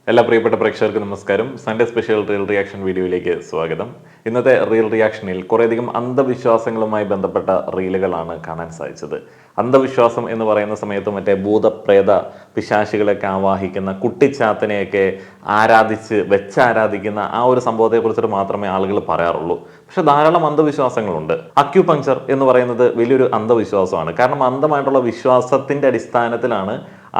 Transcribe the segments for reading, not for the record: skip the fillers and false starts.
എല്ലാ പ്രിയപ്പെട്ട പ്രേക്ഷകർക്ക് നമസ്കാരം. സൺഡേ സ്പെഷ്യൽ റിയൽ റിയാക്ഷൻ വീഡിയോയിലേക്ക് സ്വാഗതം. ഇന്നത്തെ റിയൽ റിയാക്ഷനിൽ കുറേയധികം അന്ധവിശ്വാസങ്ങളുമായി ബന്ധപ്പെട്ട റീലുകളാണ് കാണാൻ സാധിച്ചത്. അന്ധവിശ്വാസം എന്ന് പറയുന്ന സമയത്ത് മറ്റേ ഭൂതപ്രേത പിശാചികളൊക്കെ ആവാഹിക്കുന്ന കുട്ടിച്ചാത്തനെയൊക്കെ വെച്ചാരാധിക്കുന്ന ആ ഒരു സംഭവത്തെക്കുറിച്ചിട്ട് മാത്രമേ ആളുകൾ പറയാറുള്ളൂ. പക്ഷെ ധാരാളം അന്ധവിശ്വാസങ്ങളുണ്ട്. അക്യുപങ്ചർ എന്ന് പറയുന്നത് വലിയൊരു അന്ധവിശ്വാസമാണ്. കാരണം അന്ധമായിട്ടുള്ള വിശ്വാസത്തിന്റെ അടിസ്ഥാനത്തിലാണ്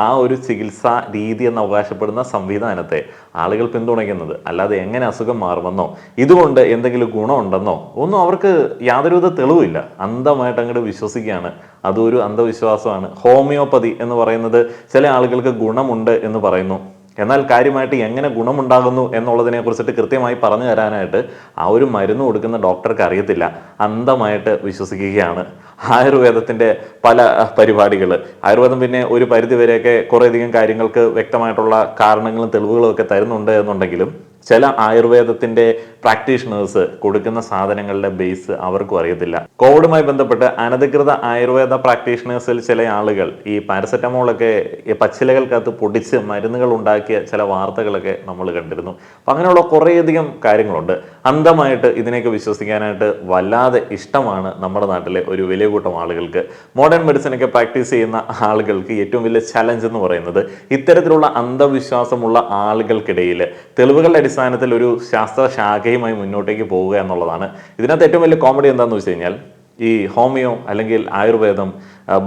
ആ ഒരു ചികിത്സാ രീതി എന്ന് അവകാശപ്പെടുന്ന സംവിധാനത്തെ ആളുകൾ പിന്തുണയ്ക്കുന്നത്. അല്ലാതെ എങ്ങനെ അസുഖം മാറുമെന്നോ ഇതുകൊണ്ട് എന്തെങ്കിലും ഗുണമുണ്ടെന്നോ ഒന്നും അവർക്ക് യാതൊരുവിധ തെളിവില്ല. അന്ധമായിട്ട് അങ്ങോട്ട് വിശ്വസിക്കുകയാണ്. അതൊരു അന്ധവിശ്വാസമാണ്. ഹോമിയോപ്പതി എന്ന് പറയുന്നത് ചില ആളുകൾക്ക് ഗുണമുണ്ട് എന്ന് പറയുന്നു. എന്നാൽ കാര്യമായിട്ട് എങ്ങനെ ഗുണമുണ്ടാകുന്നു എന്നുള്ളതിനെ കുറിച്ചിട്ട് കൃത്യമായി പറഞ്ഞു തരാനായിട്ട് ആ ഒരു മരുന്ന് കൊടുക്കുന്ന ഡോക്ടർക്ക് അറിയത്തില്ല. അന്ധമായിട്ട് വിശ്വസിക്കുകയാണ്. ആയുർവേദത്തിൻ്റെ പല പരിപാടികൾ, ആയുർവേദം പിന്നെ ഒരു പരിധിവരെയൊക്കെ കുറേയധികം കാര്യങ്ങൾക്ക് വ്യക്തമായിട്ടുള്ള കാരണങ്ങളും തെളിവുകളും ഒക്കെ തരുന്നുണ്ട് എന്നുണ്ടെങ്കിലും ചില ആയുർവേദത്തിന്റെ പ്രാക്ടീഷണേഴ്സ് കൊടുക്കുന്ന സാധനങ്ങളുടെ ബേസ് അവർക്കും അറിയത്തില്ല. കോവിഡുമായി ബന്ധപ്പെട്ട് അനധികൃത ആയുർവേദ പ്രാക്ടീഷണേഴ്സിൽ ചില ആളുകൾ ഈ പാരസെറ്റമോളൊക്കെ പച്ചിലകൾക്കകത്ത് പൊടിച്ച് മരുന്നുകൾ ഉണ്ടാക്കിയ ചില വാർത്തകളൊക്കെ നമ്മൾ കണ്ടിരുന്നു. അപ്പം അങ്ങനെയുള്ള കുറേയധികം കാര്യങ്ങളുണ്ട്. അന്ധമായിട്ട് ഇതിനെയൊക്കെ വിശ്വസിക്കാനായിട്ട് വല്ലാതെ ഇഷ്ടമാണ് നമ്മുടെ നാട്ടിലെ ഒരു വലിയ കൂട്ടം ആളുകൾക്ക്. മോഡേൺ മെഡിസിനൊക്കെ പ്രാക്ടീസ് ചെയ്യുന്ന ആളുകൾക്ക് ഏറ്റവും വലിയ ചലഞ്ച് എന്ന് പറയുന്നത് ഇത്തരത്തിലുള്ള അന്ധവിശ്വാസമുള്ള ആളുകൾക്കിടയിൽ തെളിവുകളുടെ അടിസ്ഥാനത്തിൽ ഒരു ശാസ്ത്ര ശാഖയുമായി മുന്നോട്ടേക്ക് പോവുക എന്നുള്ളതാണ്. ഇതിനകത്ത് ഏറ്റവും വലിയ കോമഡി എന്താണെന്ന് വെച്ച് കഴിഞ്ഞാൽ ഈ ഹോമിയോ അല്ലെങ്കിൽ ആയുർവേദം,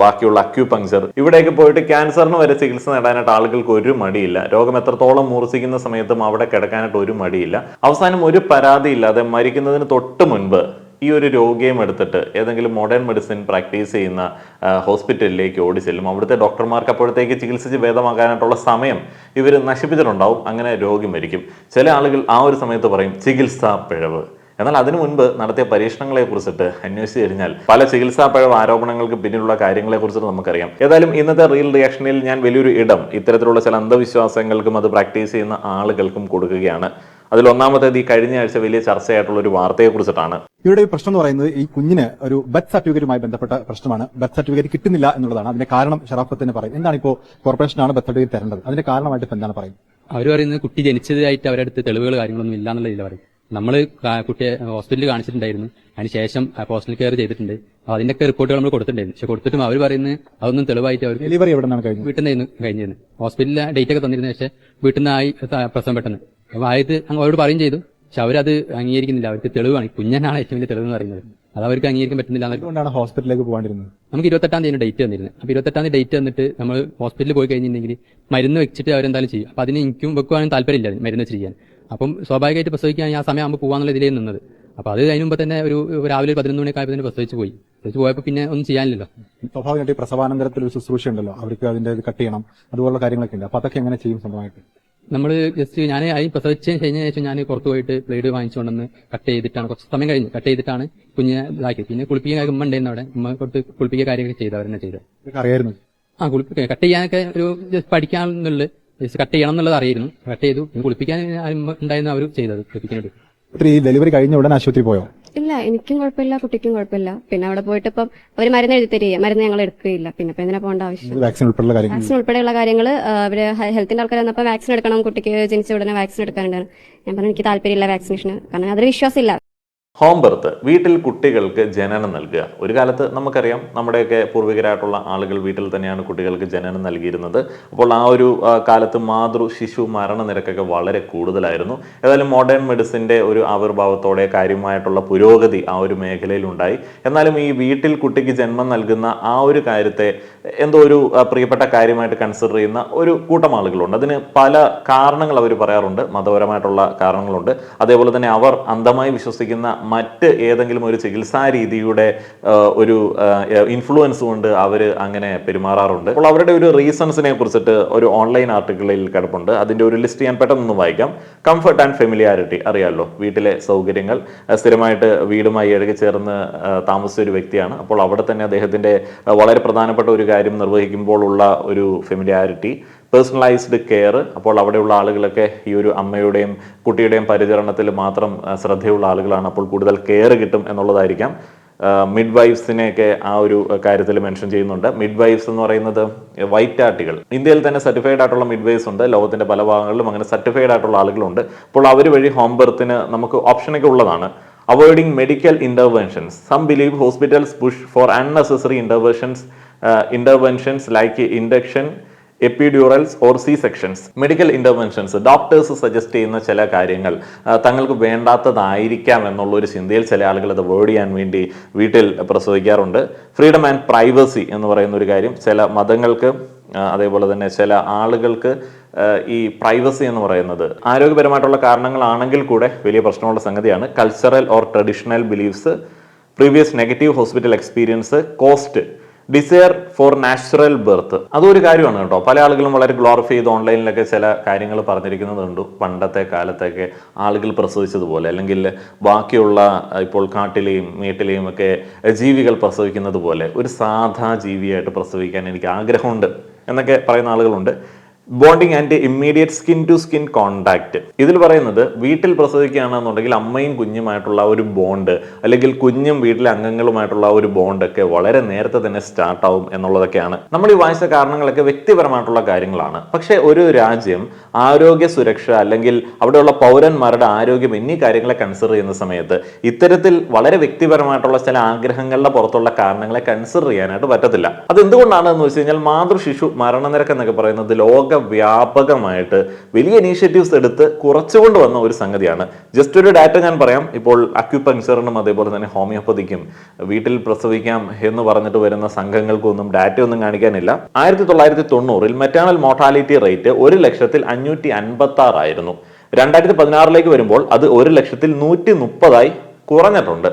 ബാക്കിയുള്ള അക്യുപങ്ചർ, ഇവിടേക്ക് പോയിട്ട് ക്യാൻസറിന് വരെ ചികിത്സ നേടാനായിട്ട് ആളുകൾക്ക് ഒരു മടിയില്ല. രോഗം എത്രത്തോളം മൂർച്ഛിക്കുന്ന സമയത്തും അവിടെ കിടക്കാനായിട്ട് ഒരു മടിയില്ല. അവസാനം ഒരു പരാതിയില്ലാതെ മരിക്കുന്നതിന് തൊട്ട് മുൻപ് ഈ ഒരു രോഗിയും എടുത്തിട്ട് ഏതെങ്കിലും മോഡേൺ മെഡിസിൻ പ്രാക്ടീസ് ചെയ്യുന്ന ഹോസ്പിറ്റലിലേക്ക് ഓടി ചെല്ലും. അവിടുത്തെ ഡോക്ടർമാർക്ക് അപ്പോഴത്തേക്ക് ചികിത്സിച്ച് ഭേദമാകാനായിട്ടുള്ള സമയം ഇവർ നശിപ്പിച്ചിട്ടുണ്ടാവും. അങ്ങനെ രോഗി മരിക്കും. ചില ആളുകൾ ആ ഒരു സമയത്ത് പറയും ചികിത്സാ പിഴവ്. എന്നാൽ അതിനു മുൻപ് നടത്തിയ പരീക്ഷണങ്ങളെ കുറിച്ചിട്ട് അന്വേഷിച്ച് കഴിഞ്ഞാൽ പല ചികിത്സാ പിഴവ് ആരോപണങ്ങൾക്ക് പിന്നിലുള്ള കാര്യങ്ങളെ കുറിച്ചിട്ട് നമുക്കറിയാം. ഏതായാലും ഇന്നത്തെ റിയൽ റിയാക്ഷനിൽ ഞാൻ വലിയൊരു ഇടം ഇത്തരത്തിലുള്ള ചില അന്ധവിശ്വാസങ്ങൾക്കും അത് പ്രാക്ടീസ് ചെയ്യുന്ന ആളുകൾക്കും കൊടുക്കുകയാണ്. അതിൽ ഒന്നാമത്തേത് ഈ കഴിഞ്ഞ ആഴ്ച വലിയ ചർച്ചയായിട്ടുള്ള ഒരു വാർത്തയെ കുറിച്ചിട്ടാണ്. ഇവിടെ പ്രശ്നം എന്ന് പറയുന്നത് ഈ കുഞ്ഞിന് ഒരു ബർത്ത് സർട്ടിഫിക്കറ്റുമായി ബന്ധപ്പെട്ട പ്രശ്നമാണ്. ബർത്ത് സർട്ടിഫിക്കറ്റ് കിട്ടുന്നില്ല എന്നുള്ളതാണ്. അതിന്റെ കാരണം ഷറാഫത്തിന് പറയും. എന്താണ് ഇപ്പോൾ കോർപ്പറേഷനാണ് ബർത്ത് സർട്ടിഫിക്കറ്റ് തരേണ്ടത്, അതിന്റെ കാരണമായിട്ട് ഇപ്പൊ എന്താണ് പറയുന്നത്? അവർ പറയുന്നത് കുട്ടി ജനിച്ചതായിട്ട് അവരുടെ അടുത്ത് തെളിവുകൾ കാര്യങ്ങളൊന്നും ഇല്ല എന്നുള്ള ഇതിൽ പറയും. നമ്മൾ കുട്ടിയെ ഹോസ്പിറ്റലിൽ കാണിച്ചിട്ടുണ്ടായിരുന്നു. അതിനുശേഷം ഹോസ്റ്റൽ കെയർ ചെയ്തിട്ടുണ്ട്. അതിന്റെയൊക്കെ റിപ്പോർട്ടുകൾ നമ്മൾ കൊടുത്തിട്ടുണ്ടായിരുന്നു. പക്ഷെ കൊടുത്തിട്ടും അവർ പറയുന്നത് അതൊന്നും തെളിവായിട്ട് അവർ ഡെലിവറി എവിടെ നിന്നാണ് കഴിഞ്ഞത്? വീട്ടിൽ നിന്ന് കഴിഞ്ഞിരുന്നു. ഹോസ്പിറ്റലിലെ ഡേറ്റ് ഒക്കെ തന്നിരുന്നു. പക്ഷെ വീട്ടിൽ നിന്നായി പ്രസവം പെട്ടെന്ന്. അപ്പൊ ആയത് അവരോട് പറയും ചെയ്തു. പക്ഷെ അവരത് അംഗീകരിക്കുന്നില്ല. അവർക്ക് തെളിവാണ്, കുഞ്ഞനാണ് ഏറ്റവും വലിയ തെളിവ് എന്ന് പറയുന്നത്. അത് അവർക്ക് അംഗീകരിക്കാൻ പറ്റുന്നില്ല. അതുകൊണ്ടാണ് ഹോസ്പിറ്റലിലേക്ക് പോകാണ്ടിരുന്നത്. നമുക്ക് 28-ാം തീയതി ഡേറ്റ് തന്നിരുന്നത്. അപ്പൊ 28-ാം തീയതി ഡേറ്റ് തന്നിട്ട് നമ്മൾ ഹോസ്പിറ്റലിൽ പോയി കഴിഞ്ഞിട്ടുണ്ടെങ്കിൽ മരുന്ന് വെച്ചിട്ട് അവരെന്തായാലും ചെയ്യും. അപ്പൊ അതിന് എനിക്കും വെക്കുവാനും താല്പര്യമില്ല മരുന്ന് വെച്ച് ചെയ്യാൻ. അപ്പം സ്വാഭാവികമായിട്ട് പ്രസവിക്കാൻ ആ സമയം ആകുമ്പോൾ പോകാന്നുള്ള ഇതിലേ നിന്നത്. അപ്പൊ അത് അതിന് മുമ്പ് തന്നെ ഒരു രാവിലെ 11 മണിയൊക്കെ തന്നെ പ്രസവിച്ച് പോയപ്പോൾ പിന്നെ ഒന്നും ചെയ്യാനില്ലല്ലോ. സ്വാഭാവികമായിട്ട് പ്രസവാനന്തരത്തിൽ ഒരു ശുശ്രൂഷ ഉണ്ടല്ലോ, അവർക്ക് അതിന്റെ കട്ട് ചെയ്യണം, അതുപോലുള്ള കാര്യങ്ങളൊക്കെ ഉണ്ട്. അപ്പൊ അതൊക്കെ എങ്ങനെ ചെയ്യും സ്വന്തമായിട്ട്? നമ്മൾ ജസ്റ്റ് ഞാൻ അതിന് പ്രസവിച്ചതിന് കഴിഞ്ഞ ശേഷം ഞാൻ പുറത്ത് പോയിട്ട് ബ്ലേഡ് വാങ്ങിച്ചുകൊണ്ടെന്ന് കട്ട് ചെയ്തിട്ടാണ്, കുറച്ച് സമയം കഴിഞ്ഞ് കട്ട് ചെയ്തിട്ടാണ് കുഞ്ഞിനെ ഇതാക്കി. പിന്നെ കുളിപ്പിക്കാൻ ഉമ്മ ഉണ്ടായിരുന്നു അവിടെ. ഉമ്മ കൊടുത്ത് കുളിപ്പിക്കുക കാര്യമൊക്കെ ചെയ്ത് അവരെന്നെ ചെയ്ത്. അറിയായിരുന്നു കട്ട് ചെയ്യാനൊക്കെ ഒരു പഠിക്കാന്നുള്ളത്, കട്ട് ചെയ്യണം എന്നുള്ളത് അറിയായിരുന്നു. കട്ട് ചെയ്തു. കുളിപ്പിക്കാൻ ഉണ്ടായിരുന്നു അവർ ചെയ്തത്. കുളിപ്പിക്കാനായിട്ട് ഡെലിവറി കഴിഞ്ഞ ഉടനെ ആശുപത്രി പോയോ? ഇല്ല, എനിക്കും കുഴപ്പമില്ല, കുട്ടിക്കും കുഴപ്പമില്ല. പിന്നെ അവിടെ പോയിട്ട് ഇപ്പം അവർ മരുന്ന് എഴുതി തരിക, മരുന്ന് ഞങ്ങൾ എടുക്കുകയില്ല. പിന്നെ ഇപ്പൊ എന്തിനാ പോകേണ്ട ആവശ്യം? വാക്സിൻ ഉൾപ്പെടെയുള്ള കാര്യങ്ങൾ അവര് ഹെൽത്തിന്റെ ആൾക്കാർ വന്നപ്പോൾ വാക്സിൻ എടുക്കണം, കുട്ടിക്ക് ജനിച്ച ഉടനെ വാക്സിൻ എടുക്കാനുണ്ടായിരുന്നു. ഞാൻ പറഞ്ഞു എനിക്ക് താല്പര്യമില്ല വാക്സിനേഷന്, കാരണം അതൊരു വിശ്വാസമില്ല. ഹോം ബർത്ത്, വീട്ടിൽ കുട്ടികൾക്ക് ജനനം നൽകുക. ഒരു കാലത്ത് നമുക്കറിയാം നമ്മുടെയൊക്കെ പൂർവികരായിട്ടുള്ള ആളുകൾ വീട്ടിൽ തന്നെയാണ് കുട്ടികൾക്ക് ജനനം നൽകിയിരുന്നത്. അപ്പോൾ ആ ഒരു കാലത്ത് മാതൃ ശിശു മരണനിരക്കൊക്കെ വളരെ കൂടുതലായിരുന്നു. ഏതായാലും മോഡേൺ മെഡിസിൻ്റെ ഒരു ആവിർഭാവത്തോടെ കാര്യമായിട്ടുള്ള പുരോഗതി ആ ഒരു മേഖലയിലുണ്ടായി. എന്നാലും ഈ വീട്ടിൽ കുട്ടിക്ക് ജന്മം നൽകുന്ന ആ ഒരു കാര്യത്തെ എന്തോ ഒരു പ്രിയപ്പെട്ട കാര്യമായിട്ട് കൺസിഡർ ചെയ്യുന്ന ഒരു കൂട്ടം ആളുകളുണ്ട്. അതിന് പല കാരണങ്ങൾ അവർ പറയാറുണ്ട്. മതപരമായിട്ടുള്ള കാരണങ്ങളുണ്ട്. അതേപോലെ തന്നെ അവർ അന്ധമായി വിശ്വസിക്കുന്ന മറ്റ് ഏതെങ്കിലും ഒരു ചികിത്സാ രീതിയുടെ ഒരു ഇൻഫ്ലുവൻസ് കൊണ്ട് അവർ അങ്ങനെ പെരുമാറാറുണ്ട്. അപ്പോൾ അവരുടെ ഒരു റീസൺസിനെ കുറിച്ചിട്ട് ഒരു ഓൺലൈൻ ആർട്ടിക്കിളിൽ കിടപ്പുണ്ട്. അതിൻ്റെ ഒരു ലിസ്റ്റ് ഞാൻ പെട്ടെന്ന് വായിക്കാം. കംഫർട്ട് ആൻഡ് ഫെമിലിയാരിറ്റി, അറിയാമല്ലോ, വീട്ടിലെ സൗകര്യങ്ങൾ. സ്ഥിരമായിട്ട് വീടുമായി ഇഴകി ചേർന്ന് താമസിച്ച ഒരു വ്യക്തിയാണ്. അപ്പോൾ അവിടെ തന്നെ അദ്ദേഹത്തിൻ്റെ വളരെ പ്രധാനപ്പെട്ട ഒരു കാര്യം നിർവഹിക്കുമ്പോൾ ഉള്ള ഒരു ഫെമിലിയാരിറ്റി. പേഴ്സണലൈസ്ഡ് കെയർ, അപ്പോൾ അവിടെയുള്ള ആളുകളൊക്കെ ഈ ഒരു അമ്മയുടെയും കുട്ടിയുടെയും പരിചരണത്തിൽ മാത്രം ശ്രദ്ധയുള്ള ആളുകളാണ്. അപ്പോൾ കൂടുതൽ കെയർ കിട്ടും എന്നുള്ളതായിരിക്കാം. മിഡ് വൈഫ്സിനെയൊക്കെ ആ ഒരു കാര്യത്തിൽ മെൻഷൻ ചെയ്യുന്നുണ്ട്. മിഡ് വൈഫ്സ് എന്ന് പറയുന്നത് വൈറ്റാട്ടികൾ. ഇന്ത്യയിൽ തന്നെ സർട്ടിഫൈഡ് ആയിട്ടുള്ള മിഡ് വൈഫ്സ് ഉണ്ട്, ലോകത്തിന്റെ പല ഭാഗങ്ങളിലും അങ്ങനെ സർട്ടിഫൈഡ് ആയിട്ടുള്ള ആളുകളുണ്ട്. അപ്പോൾ അവർ വഴി ഹോം ബർത്തിന് നമുക്ക് ഓപ്ഷനൊക്കെ ഉള്ളതാണ്. Avoiding medical interventions. Some believe hospitals push for unnecessary interventions like induction, epidurals or C sections. Medical interventions, doctors suggest ചെയ്യുന്ന ചില കാര്യങ്ങൾ തങ്ങൾക്ക് വേണ്ടാത്തതായിരിക്കാം എന്നുള്ള ഒരു ചിന്തയിൽ ചില ആളുകൾ അത് അവോയ്ഡ് ചെയ്യാൻ വേണ്ടി വീട്ടിൽ പ്രസവിക്കാറുണ്ട്. ഫ്രീഡം ആൻഡ് പ്രൈവസി എന്ന് പറയുന്ന ഒരു കാര്യം ചില മതങ്ങൾക്ക് അതേപോലെ തന്നെ ചില ആളുകൾക്ക് ഈ പ്രൈവസി എന്ന് പറയുന്നത് ആരോഗ്യപരമായിട്ടുള്ള കാരണങ്ങളാണെങ്കിൽ കൂടെ വലിയ പ്രശ്നമുള്ള സംഗതിയാണ്. Cultural or traditional beliefs, previous negative hospital experience, cost, desire for natural birth. അതൊരു കാര്യമാണ് കേട്ടോ. പല ആളുകളും വളരെ ഗ്ലോറിഫൈ ചെയ്ത് ഓൺലൈനിലൊക്കെ ചില കാര്യങ്ങൾ പറഞ്ഞിരിക്കുന്നതുണ്ട്. പണ്ടത്തെ കാലത്തൊക്കെ ആളുകൾ പ്രസവിച്ചതുപോലെ അല്ലെങ്കിൽ ബാക്കിയുള്ള ഇപ്പോൾ കാട്ടിലെയും മേട്ടിലെയും ഒക്കെ ജീവികൾ പ്രസവിക്കുന്നത് പോലെ ഒരു സാധാ ജീവിയായിട്ട് പ്രസവിക്കാൻ എനിക്ക് ആഗ്രഹമുണ്ട് എന്നൊക്കെ പറയുന്ന ആളുകളുണ്ട്. Bonding and immediate skin to skin contact. ഇതിൽ പറയുന്നത് വീട്ടിൽ പ്രസവിക്കുകയാണെന്നുണ്ടെങ്കിൽ അമ്മയും കുഞ്ഞുമായിട്ടുള്ള ഒരു ബോണ്ട് അല്ലെങ്കിൽ കുഞ്ഞും വീട്ടിലെ അംഗങ്ങളുമായിട്ടുള്ള ഒരു ബോണ്ടൊക്കെ വളരെ നേരത്തെ തന്നെ സ്റ്റാർട്ട് ആവും എന്നുള്ളതൊക്കെയാണ്. നമ്മൾ ഈ വായിച്ച കാരണങ്ങളൊക്കെ വ്യക്തിപരമായിട്ടുള്ള കാര്യങ്ങളാണ്. പക്ഷേ ഒരു രാജ്യം ആരോഗ്യ സുരക്ഷ അല്ലെങ്കിൽ അവിടെയുള്ള പൗരന്മാരുടെ ആരോഗ്യം എന്നീ കാര്യങ്ങളെ കൺസിഡർ ചെയ്യുന്ന സമയത്ത് ഇത്തരത്തിൽ വളരെ വ്യക്തിപരമായിട്ടുള്ള ചില ആഗ്രഹങ്ങളുടെ പുറത്തുള്ള കാരണങ്ങളെ കൺസിഡർ ചെയ്യാനായിട്ട് പറ്റത്തില്ല. അത് എന്തുകൊണ്ടാണെന്ന് വെച്ച് കഴിഞ്ഞാൽ മാതൃശിശു മരണനിരക്ക് എന്നൊക്കെ പറയുന്നത് വ്യാപകമായിട്ട് വലിയ ഇനീഷ്യേറ്റീവ്സ് എടുത്ത് കുറച്ചുകൊണ്ട് വന്ന ഒരു സംഗതിയാണ്. ജസ്റ്റ് ഒരു ഡാറ്റ ഞാൻ പറയാം. ഇപ്പോൾ അക്യുപങ്ക്ചറിനും അതേപോലെ തന്നെ ഹോമിയോപ്പതിക്കും വീട്ടിൽ പ്രസവിക്കാം എന്ന് പറഞ്ഞിട്ട് വരുന്ന സംഘങ്ങൾക്കൊന്നും ഡാറ്റ ഒന്നും കാണിക്കാനില്ല. 1990 മെറ്റേണൽ മോർട്ടാലിറ്റി റേറ്റ് 1,556,000 ആയിരുന്നു. 2016 വരുമ്പോൾ അത് 1,130,000 കുറഞ്ഞിട്ടുണ്ട്.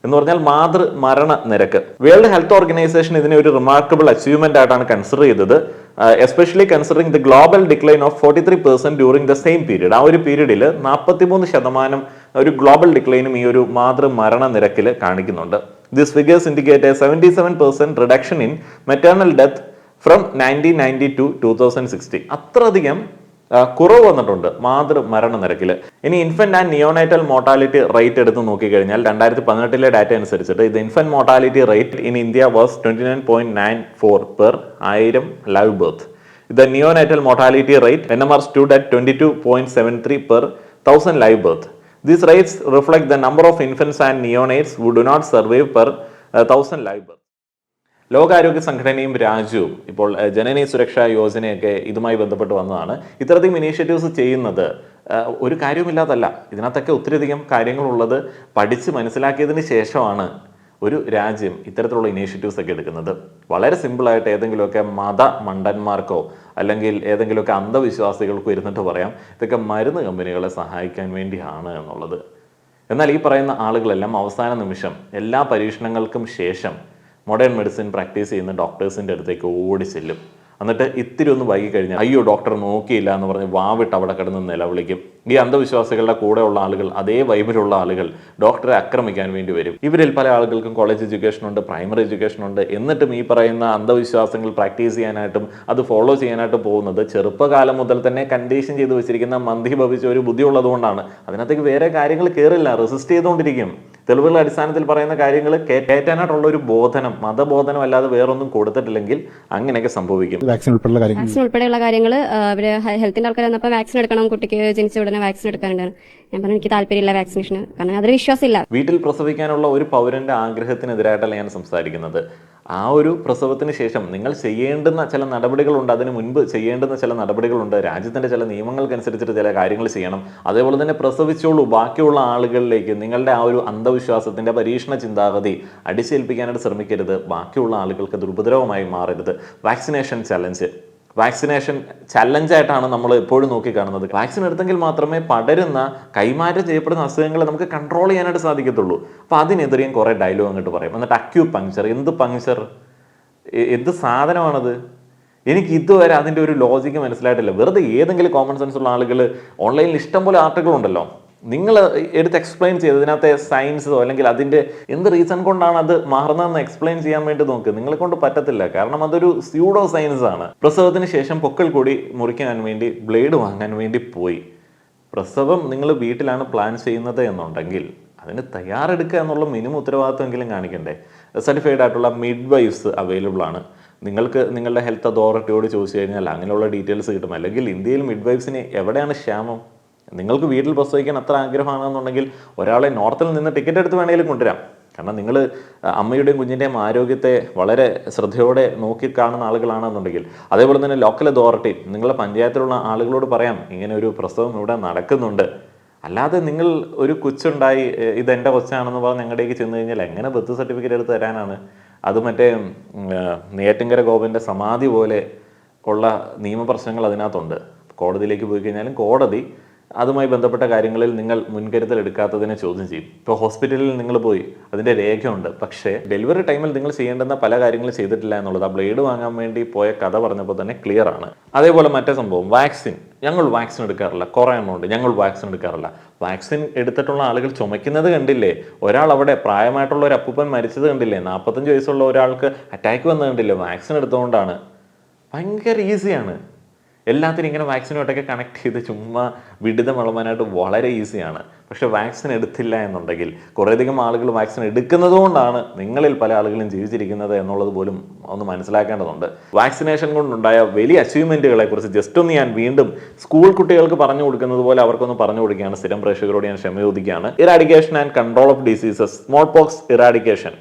എന്ന് പറഞ്ഞാൽ മാതൃമരണ നിരക്ക്. വേൾഡ് ഹെൽത്ത് ഓർഗനൈസേഷൻ ഇതിനെ ഒരു റിമാർക്കബിൾ അച്ചീവ്മെന്റ് ആയിട്ടാണ് കൺസിഡർ ചെയ്തത്. Especially considering the global decline of 43% during the same period. ആ ഒരു പീരീഡിൽ 43% ഒരു ഗ്ലോബൽ ഡിക്ലൈനും ഈ ഒരു മാതൃമരണ നിരക്കിൽ കാണിക്കുന്നുണ്ട്. This figures indicate 77% reduction in maternal death from 1990 to 2060. അത്രയധികം കുറവ് വന്നിട്ടുണ്ട് മാതൃമരണ നിരക്കിൽ. ഇനി ഇൻഫന്റ് ആൻഡ് നിയോനൈറ്റൽ മോർട്ടാലിറ്റി റേറ്റ് എടുത്ത് നോക്കിക്കഴിഞ്ഞാൽ 2018 ഡാറ്റ അനുസരിച്ചിട്ട് ഇത് infant mortality rate in India was 29.94 per 1000 live birth. The neonatal mortality rate NMR stood at 22.73 per 1000 live birth. These rates reflect the number of infants and neonates who do not survive per 1000 live birth. ലോകാരോഗ്യ സംഘടനയും രാജ്യവും ഇപ്പോൾ ജനനി സുരക്ഷാ യോജനയൊക്കെ ഇതുമായി ബന്ധപ്പെട്ട് വന്നതാണ്. ഇത്തരത്തിലും initiatives ചെയ്യുന്നത് ഒരു കാര്യമില്ലാതല്ല. ഇതിനകത്തൊക്കെ ഒത്തിരിയധികം കാര്യങ്ങളുള്ളത് പഠിച്ച് മനസ്സിലാക്കിയതിന് ശേഷമാണ് ഒരു രാജ്യം ഇത്തരത്തിലുള്ള ഇനീഷ്യേറ്റീവ്സ് ഒക്കെ എടുക്കുന്നത്. വളരെ സിമ്പിളായിട്ട് ഏതെങ്കിലുമൊക്കെ മണ്ടന്മാർക്കോ അല്ലെങ്കിൽ ഏതെങ്കിലുമൊക്കെ അന്ധവിശ്വാസികൾക്കോ ഇരുന്നിട്ട് പറയാം ഇതൊക്കെ മരുന്ന് കമ്പനികളെ സഹായിക്കാൻ വേണ്ടിയാണ് എന്നുള്ളത്. എന്നാൽ ഈ പറയുന്ന ആളുകളെല്ലാം അവസാന നിമിഷം എല്ലാ പരീക്ഷണങ്ങൾക്കും ശേഷം മോഡേൺ മെഡിസിൻ പ്രാക്ടീസ് ചെയ്യുന്ന ഡോക്ടേഴ്സിൻ്റെ അടുത്തേക്ക് ഓടി ചെല്ലും. എന്നിട്ട് ഇത്തിരി ഒന്ന് വൈകി കഴിഞ്ഞാൽ അയ്യോ ഡോക്ടർ നോക്കിയില്ല എന്ന് പറഞ്ഞ് വാവിട്ട് അവിടെ കിടന്ന് നിലവിളിക്കും. ഈ അന്ധവിശ്വാസികളുടെ കൂടെയുള്ള ആളുകൾ, അതേ വൈബിലുള്ള ആളുകൾ ഡോക്ടറെ ആക്രമിക്കാൻ വേണ്ടി വരും. ഇവരിൽ പല ആളുകൾക്കും കോളേജ് എഡ്യൂക്കേഷൻ ഉണ്ട്, പ്രൈമറി എഡ്യൂക്കേഷൻ ഉണ്ട്. എന്നിട്ടും ഈ പറയുന്ന അന്ധവിശ്വാസങ്ങൾ പ്രാക്ടീസ് ചെയ്യാനായിട്ടും അത് ഫോളോ ചെയ്യാനായിട്ടും പോകുന്നത് ചെറുപ്പകാലം മുതൽ തന്നെ കണ്ടീഷൻ ചെയ്ത് വെച്ചിരിക്കുന്ന മന്ദീഭവിച്ച ഒരു ബുദ്ധി ഉള്ളതുകൊണ്ടാണ്. അതിനകത്തേക്ക് വേറെ കാര്യങ്ങൾ കയറില്ല, റെസിസ്റ്റ് ചെയ്തുകൊണ്ടിരിക്കും. തെളിവുകളുടെ അടിസ്ഥാനത്തിൽ പറയുന്ന കാര്യങ്ങൾ കയറ്റാനായിട്ടുള്ള ഒരു ബോധനം, മതബോധനം അല്ലാതെ വേറൊന്നും കൊടുത്തിട്ടില്ലെങ്കിൽ അങ്ങനെയൊക്കെ സംഭവിക്കും. വാക്സിൻ ഉൾപ്പെടെയുള്ള കാര്യങ്ങൾ അവര് ഹെൽത്തിന്റെ ആൾക്കാർ വന്നപ്പോൾ വാക്സിൻ എടുക്കണം, കുട്ടിക്ക് ജനിച്ച ഉടനെ വാക്സിൻ എടുക്കാനുണ്ടാണ്. ഞാൻ പറഞ്ഞു എനിക്ക് താല്പര്യമില്ല വാക്സിനേഷന്, കാരണം അതൊരു വിശ്വാസമില്ല. വീട്ടിൽ പ്രസവിക്കാനുള്ള ഒരു പൗരന്റെ ആഗ്രഹത്തിനെതിരായിട്ടല്ല ഞാൻ സംസാരിക്കുന്നത്. ആ ഒരു പ്രസവത്തിന് ശേഷം നിങ്ങൾ ചെയ്യേണ്ടുന്ന ചില നടപടികളുണ്ട്, അതിന് മുൻപ് ചെയ്യേണ്ടുന്ന ചില നടപടികളുണ്ട്, രാജ്യത്തിന്റെ ചില നിയമങ്ങൾക്കനുസരിച്ചിട്ട് ചില കാര്യങ്ങൾ ചെയ്യണം. അതേപോലെ തന്നെ പ്രസവിച്ചോളൂ ബാക്കിയുള്ള ആളുകളിലേക്ക് നിങ്ങളുടെ ആ ഒരു അന്ധവിശ്വാസത്തിന്റെ പരീക്ഷണ ചിന്താഗതി അടിച്ചേൽപ്പിക്കാനായിട്ട് ശ്രമിക്കരുത്. ബാക്കിയുള്ള ആളുകൾക്ക് ദുരുപദ്രവമായി മാറരുത്. വാക്സിനേഷൻ ചലഞ്ചായിട്ടാണ് നമ്മൾ എപ്പോഴും നോക്കിക്കാണുന്നത്. വാക്സിൻ എടുത്തെങ്കിൽ മാത്രമേ പടരുന്ന കൈമാറ്റം ചെയ്യപ്പെടുന്ന അസുഖങ്ങളെ നമുക്ക് കൺട്രോൾ ചെയ്യാനായിട്ട് സാധിക്കത്തുള്ളൂ. അപ്പോൾ അതിനെതിരെയും കുറേ ഡയലോഗ് അങ്ങോട്ട് പറയും. എന്നിട്ട് അക്യുപങ്ക്ചർ, എന്ത് സാധനമാണത്? എനിക്ക് ഇതുവരെ അതിൻ്റെ ഒരു ലോജിക്ക് മനസ്സിലായിട്ടില്ല. വെറുതെ ഏതെങ്കിലും കോമൺ സെൻസ് ഉള്ള ആളുകൾ ഓൺലൈനിൽ ഇഷ്ടംപോലെ ആർട്ടിക്കിൾ ഉണ്ടല്ലോ, നിങ്ങൾ എടുത്ത് എക്സ്പ്ലെയിൻ ചെയ്ത് ഇതിനകത്തെ സയൻസോ അല്ലെങ്കിൽ അതിൻ്റെ എന്ത് റീസൺ കൊണ്ടാണ് അത് മാറുന്നതെന്ന് എക്സ്പ്ലെയിൻ ചെയ്യാൻ വേണ്ടി നോക്ക്. നിങ്ങളെ കൊണ്ട് പറ്റത്തില്ല, കാരണം അതൊരു സ്യൂഡോ സയൻസ് ആണ്. പ്രസവത്തിന് ശേഷം പൊക്കിൾ കൂടി മുറിക്കാൻ വേണ്ടി ബ്ലേഡ് വാങ്ങാൻ വേണ്ടി പോയി. പ്രസവം നിങ്ങൾ വീട്ടിലാണ് പ്ലാൻ ചെയ്യുന്നത് എന്നുണ്ടെങ്കിൽ അതിന് തയ്യാറെടുക്കുക എന്നുള്ള മിനിമം ഉത്തരവാദിത്വമെങ്കിലും കാണിക്കണ്ടേ? സർട്ടിഫൈഡ് ആയിട്ടുള്ള മിഡ് വൈഫ്സ് അവൈലബിൾ ആണ്. നിങ്ങൾക്ക് നിങ്ങളുടെ ഹെൽത്ത് അതോറിറ്റിയോട് ചോദിച്ചു കഴിഞ്ഞാൽ അങ്ങനെയുള്ള ഡീറ്റെയിൽസ് കിട്ടും. അല്ലെങ്കിൽ ഇന്ത്യയിൽ മിഡ് വൈഫ്സിന് എവിടെയാണ് ക്ഷാമം? നിങ്ങൾക്ക് വീട്ടിൽ പ്രസവിക്കാൻ അത്ര ആഗ്രഹമാണെന്നുണ്ടെങ്കിൽ ഒരാളെ നോർത്തിൽ നിന്ന് ടിക്കറ്റ് എടുത്ത് വേണമെങ്കിലും കൊണ്ടുവരാം. കാരണം നിങ്ങൾ അമ്മയുടെയും കുഞ്ഞിൻ്റെയും ആരോഗ്യത്തെ വളരെ ശ്രദ്ധയോടെ നോക്കി കാണുന്ന ആളുകളാണെന്നുണ്ടെങ്കിൽ, അതേപോലെ തന്നെ ലോക്കൽ അതോറിറ്റി നിങ്ങളുടെ പഞ്ചായത്തിലുള്ള ആളുകളോട് പറയാം ഇങ്ങനെ ഒരു പ്രസവം ഇവിടെ നടക്കുന്നുണ്ട്. അല്ലാതെ നിങ്ങൾ ഒരു കൊച്ചുണ്ടായി ഇതെൻ്റെ കൊച്ചാണെന്ന് പറഞ്ഞ് ഞങ്ങളുടേക്ക് ചെന്ന് കഴിഞ്ഞാൽ എങ്ങനെ ബർത്ത് സർട്ടിഫിക്കറ്റ് എടുത്ത് തരാനാണ്? അത് മറ്റേ നെയ്യാറ്റിൻകര ഗോപൻ്റെ സമാധി പോലെ ഉള്ള നിയമപ്രശ്നങ്ങൾ അതിനകത്തുണ്ട്. കോടതിയിലേക്ക് പോയി കഴിഞ്ഞാലും കോടതി അതുമായി ബന്ധപ്പെട്ട കാര്യങ്ങളിൽ നിങ്ങൾ മുൻകരുതൽ എടുക്കാത്തതിനെ ചോദ്യം ചെയ്യും. ഇപ്പോൾ ഹോസ്പിറ്റലിൽ നിങ്ങൾ പോയി അതിൻ്റെ രേഖയുണ്ട്, പക്ഷേ ഡെലിവറി ടൈമിൽ നിങ്ങൾ ചെയ്യേണ്ടുന്ന പല കാര്യങ്ങളും ചെയ്തിട്ടില്ല എന്നുള്ളത് ആ ബ്ലേഡ് വാങ്ങാൻ വേണ്ടി പോയ കഥ പറഞ്ഞപ്പോൾ തന്നെ ക്ലിയർ ആണ്. അതേപോലെ മറ്റേ സംഭവം വാക്സിൻ, ഞങ്ങൾ വാക്സിൻ എടുക്കാറില്ല, കുറേ എണ്ണമുണ്ട്, ഞങ്ങൾ വാക്സിൻ എടുക്കാറില്ല. വാക്സിൻ എടുത്തിട്ടുള്ള ആളുകൾ ചുമയ്ക്കുന്നത് കണ്ടില്ലേ? ഒരാൾ അവിടെ പ്രായമായിട്ടുള്ള ഒരു അപ്പൂപ്പൻ മരിച്ചത് കണ്ടില്ലേ? 45 വയസ്സുള്ള ഒരാൾക്ക് അറ്റാക്ക് വന്നത് കണ്ടില്ലേ? വാക്സിൻ എടുത്തുകൊണ്ടാണ്. ഭയങ്കര ഈസിയാണ് എല്ലാത്തിനും ഇങ്ങനെ വാക്സിനുമായിട്ടൊക്കെ കണക്ട് ചെയ്ത് ചുമ്മാ വിഡിതം വളമാനായിട്ട് വളരെ ഈസിയാണ്. പക്ഷെ വാക്സിൻ എടുത്തില്ല എന്നുണ്ടെങ്കിൽ കുറേയധികം ആളുകൾ വാക്സിൻ എടുക്കുന്നത് കൊണ്ടാണ് നിങ്ങളിൽ പല ആളുകളും ജീവിച്ചിരിക്കുന്നത് എന്നുള്ളത് പോലും ഒന്ന് മനസ്സിലാക്കേണ്ടതുണ്ട്. വാക്സിനേഷൻ കൊണ്ടുണ്ടായ വലിയ അച്ചീവ്മെൻറ്റുകളെ കുറിച്ച് ജസ്റ്റ് ഒന്ന് ഞാൻ വീണ്ടും സ്കൂൾ കുട്ടികൾക്ക് പറഞ്ഞു കൊടുക്കുന്നത് പോലെ അവർക്കൊന്ന് പറഞ്ഞു കൊടുക്കുകയാണ്. സ്ഥിരം പ്രേക്ഷകരോട് ഞാൻ ക്ഷമ ചോദിക്കുകയാണ്. Eradication and control of diseases. Smallpox eradication.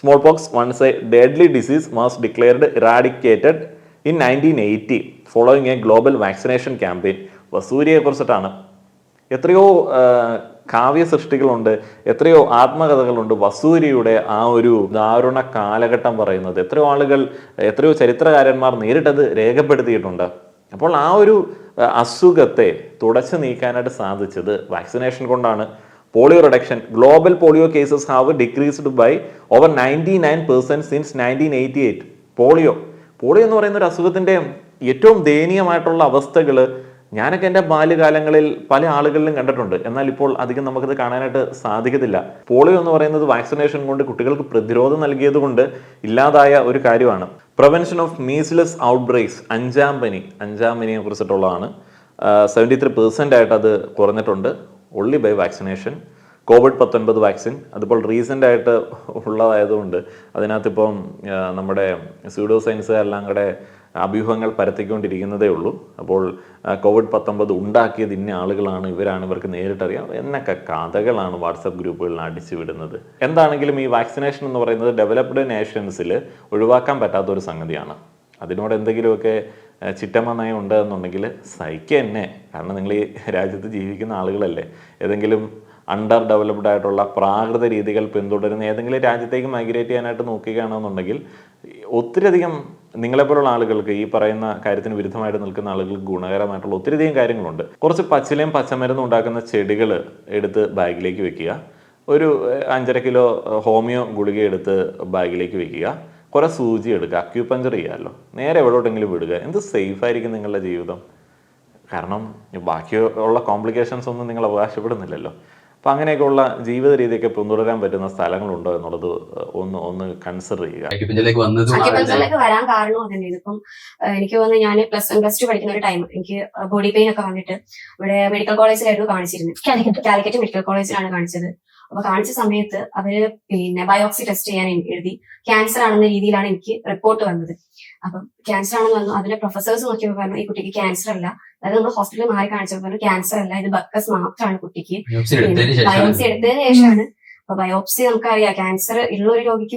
Smallpox once a deadly disease was declared eradicated in 1980 following a global vaccination campaign. വസൂരിയെ കുറിച്ചിട്ടാണ്. എത്രയോ കാവ്യ സൃഷ്ടികളുണ്ട്, എത്രയോ ആത്മകഥകളുണ്ട് വസൂരിയുടെ ആ ഒരു ദാരുണ കാലഘട്ടം പറയുന്നത്. എത്രയോ ആളുകൾ, എത്രയോ ചരിത്രകാരന്മാർ നേരിട്ടത് രേഖപ്പെടുത്തിയിട്ടുണ്ട്. അപ്പോൾ ആ ഒരു അസുഖത്തെ തുടച്ചു നീക്കാനായിട്ട് സാധിച്ചത് വാക്സിനേഷൻ കൊണ്ടാണ്. Polio reduction. Global polio cases have decreased by over 99% since 1988. Polio എന്ന് പറയുന്ന ഒരു അസുഖത്തിൻ്റെ ഏറ്റവും ദയനീയമായിട്ടുള്ള അവസ്ഥകൾ ഞാനൊക്കെ എൻ്റെ ബാല്യകാലങ്ങളിൽ പല ആളുകളിലും കണ്ടിട്ടുണ്ട്. എന്നാൽ ഇപ്പോൾ അധികം നമുക്കത് കാണാനായിട്ട് സാധിക്കത്തില്ല. പോളിയോ എന്ന് പറയുന്നത് വാക്സിനേഷൻ കൊണ്ട് കുട്ടികൾക്ക് പ്രതിരോധം നൽകിയത് കൊണ്ട് ഇല്ലാതായ ഒരു കാര്യമാണ്. Prevention of measles outbreaks. അഞ്ചാം പനിയെ കുറിച്ചിട്ടുള്ളതാണ്. 73% ആയിട്ട് അത് കുറഞ്ഞിട്ടുണ്ട് only by vaccination. COVID-19 vaccine അതിപ്പോൾ റീസെൻ്റ് ആയിട്ട് ഉള്ളതായതുകൊണ്ട് അതിനകത്തിപ്പം നമ്മുടെ സ്യൂഡോ സയൻസുകാരെല്ലാം കൂടെ അഭ്യൂഹങ്ങൾ പരത്തിക്കൊണ്ടിരിക്കുന്നതേ ഉള്ളൂ. അപ്പോൾ COVID-19 ഉണ്ടാക്കിയത് ഇന്ന ആളുകളാണ്, ഇവർക്ക് നേരിട്ടറിയാം എന്നൊക്കെ കഥകളാണ് വാട്സപ്പ് ഗ്രൂപ്പുകളിൽ അടിച്ചു വിടുന്നത്. എന്താണെങ്കിലും ഈ വാക്സിനേഷൻ എന്ന് പറയുന്നത് ഡെവലപ്ഡ് നേഷൻസിൽ ഒഴിവാക്കാൻ പറ്റാത്തൊരു സംഗതിയാണ്. അതിനോട് എന്തെങ്കിലുമൊക്കെ ചിറ്റമ്മ നയം ഉണ്ട് എന്നുണ്ടെങ്കിൽ സഹിക്കുക തന്നെ. കാരണം നിങ്ങൾ ഈ രാജ്യത്ത് ജീവിക്കുന്ന ആളുകളല്ലേ. ഏതെങ്കിലും അണ്ടർ ഡെവലപ്ഡ് ആയിട്ടുള്ള പ്രാകൃത രീതികൾ പിന്തുടരുന്ന ഏതെങ്കിലും രാജ്യത്തേക്ക് മൈഗ്രേറ്റ് ചെയ്യാനായിട്ട് നോക്കുകയാണെന്നുണ്ടെങ്കിൽ ഒത്തിരിയധികം നിങ്ങളെപ്പോലുള്ള ആളുകൾക്ക്, ഈ പറയുന്ന കാര്യത്തിന് വിരുദ്ധമായിട്ട് നിൽക്കുന്ന ആളുകൾക്ക് ഗുണകരമായിട്ടുള്ള ഒത്തിരിയധികം കാര്യങ്ങളുണ്ട്. കുറച്ച് പച്ചിലയും പച്ചമരുന്നും ഉണ്ടാക്കുന്ന ചെടികൾ എടുത്ത് ബാഗിലേക്ക് വെക്കുക. ഒരു 5.5 കിലോ ഹോമിയോ ഗുളിക എടുത്ത് ബാഗിലേക്ക് വെക്കുക. കുറേ സൂചി എടുക്കുക, അക്യൂപഞ്ചർ ചെയ്യാമല്ലോ, നേരെ എവിടോട്ടെങ്കിലും വിടുക. എന്ത് സേഫായിരിക്കും നിങ്ങളുടെ ജീവിതം? കാരണം ബാക്കിയുള്ള കോംപ്ലിക്കേഷൻസ് ഒന്നും നിങ്ങൾ അവകാശപ്പെടുന്നില്ലല്ലോ. അപ്പം അങ്ങനെയൊക്കെയുള്ള ജീവിത രീതിയൊക്കെ പിന്തുടരാൻ പറ്റുന്ന സ്ഥലങ്ങളുണ്ടോ എന്നുള്ളത് ഒന്ന് കൺസിഡർ ചെയ്യുക. അക്യുപഞ്ചറിലേക്ക് വരാൻ കാരണം തന്നെയാണ്. ഇപ്പം എനിക്ക് തോന്നുന്നു ഞാൻ +1+2 പഠിക്കുന്ന ഒരു ടൈം എനിക്ക് ബോഡി പെയിൻ ഒക്കെ വന്നിട്ട് ഇവിടെ മെഡിക്കൽ കോളേജിലായിരുന്നു കാണിച്ചിരുന്നത്. കാലിക്കറ്റ് മെഡിക്കൽ കോളേജിലാണ് കാണിച്ചത്. അപ്പൊ കാണിച്ച സമയത്ത് അവര് ബയോപ്സി ടെസ്റ്റ് ചെയ്യാൻ എഴുതി. ക്യാൻസർ ആണെന്ന രീതിയിലാണ് എനിക്ക് റിപ്പോർട്ട് വന്നത്. അപ്പം ക്യാൻസർ ആണെന്ന് വന്നു. അതിന്റെ പ്രൊഫസേഴ്സ് നോക്കിയപ്പോൾ പറഞ്ഞു ഈ കുട്ടിക്ക് ക്യാൻസർ അല്ല. അതായത് നമ്മൾ ഹോസ്പിറ്റലിൽ മാറി കാണിച്ചപ്പോൾ പറഞ്ഞു ക്യാൻസർ അല്ല, ഇത് ബക്കസ് മാത്രമാണ് കുട്ടിക്ക്. ബയോപ്സി എടുത്തതിന് ശേഷമാണ്. അപ്പൊ ബയോപ്സി നമുക്കറിയാം ക്യാൻസർ ഉള്ള ഒരു രോഗിക്ക്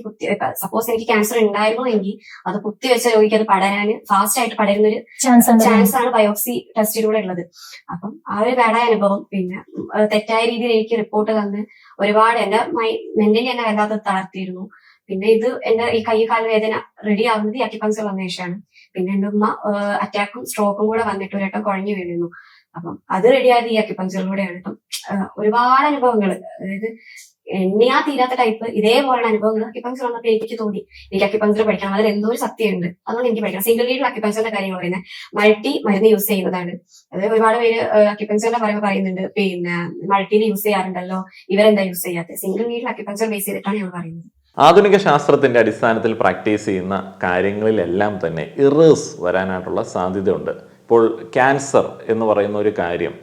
സപ്പോസ് എനിക്ക് ക്യാൻസർ ഉണ്ടായിരുന്നു എങ്കിൽ അത് കുത്തിവെച്ച രോഗിക്ക് അത് പടരാൻ ഫാസ്റ്റ് ആയിട്ട് പടരുന്ന ഒരു ചാൻസ് ആണ് ബയോപ്സി ടെസ്റ്റിലൂടെ ഉള്ളത്. അപ്പം ആ ഒരു ബാഡായ അനുഭവം, പിന്നെ തെറ്റായ രീതിയിൽ എനിക്ക് റിപ്പോർട്ട് തന്ന് ഒരുപാട് എന്റെ മെന്റലി എന്നെ വല്ലാതെ തളർത്തിയിരുന്നു. പിന്നെ ഇത് എന്റെ ഈ കൈ കാൽ വേദന റെഡി ആവുന്നത് ഈ അക്യുപഞ്ചർ വന്ന ശേഷമാണ്. പിന്നെ എന്റെ ഉമ്മ അറ്റാക്കും സ്ട്രോക്കും കൂടെ വന്നിട്ട് ഒരേട്ടം കുഴഞ്ഞു വീഴുന്നു. അപ്പം അത് റെഡിയായത് ഈ അക്യുപഞ്ചറിലൂടെയാണ്. ഇപ്പം ഒരുപാട് അനുഭവങ്ങൾ, അതായത് എണ്ണിയാ തീരാത്ത ടൈപ്പ് ഇതേപോലെയുള്ള അനുഭവങ്ങൾ അക്യുപഞ്ചർ വന്നപ്പോൾ എനിക്ക് തോന്നി എനിക്ക് അക്യുപഞ്ചർ പഠിക്കണം, അതിൽ എന്തോ ഒരു സത്യമുണ്ട്, അതുകൊണ്ട് എനിക്ക് പഠിക്കണം. സിംഗിൾ നീഡിൽ അക്യുപഞ്ചറിന്റെ കാര്യങ്ങൾ പറയുന്നത് മൾട്ടി മരുന്ന് യൂസ് ചെയ്യുന്നതാണ്. അതായത് ഒരുപാട് പേര് അക്യുപഞ്ചറിന്റെ പറയുന്നുണ്ട് പിന്നെ മൾട്ടിയിൽ യൂസ് ചെയ്യാറുണ്ടല്ലോ, ഇവരെന്താ യൂസ് ചെയ്യാത്തത്? സിംഗിൾ നീഡിൽ അക്യുപഞ്ചർ ബേസ് ചെയ്തിട്ടാണ് ഞാൻ പറയുന്നത്. ആധുനിക ശാസ്ത്രത്തിന്റെ അടിസ്ഥാനത്തിൽ പ്രാക്ടീസ് ചെയ്യുന്ന കാര്യങ്ങളിലെല്ലാം തന്നെ ഇറേഴ്സ് വരാനായിട്ടുള്ള സാധ്യതയുണ്ട്. ഇപ്പോൾ ക്യാൻസർ എന്ന് പറയുന്ന ഒരു കാര്യം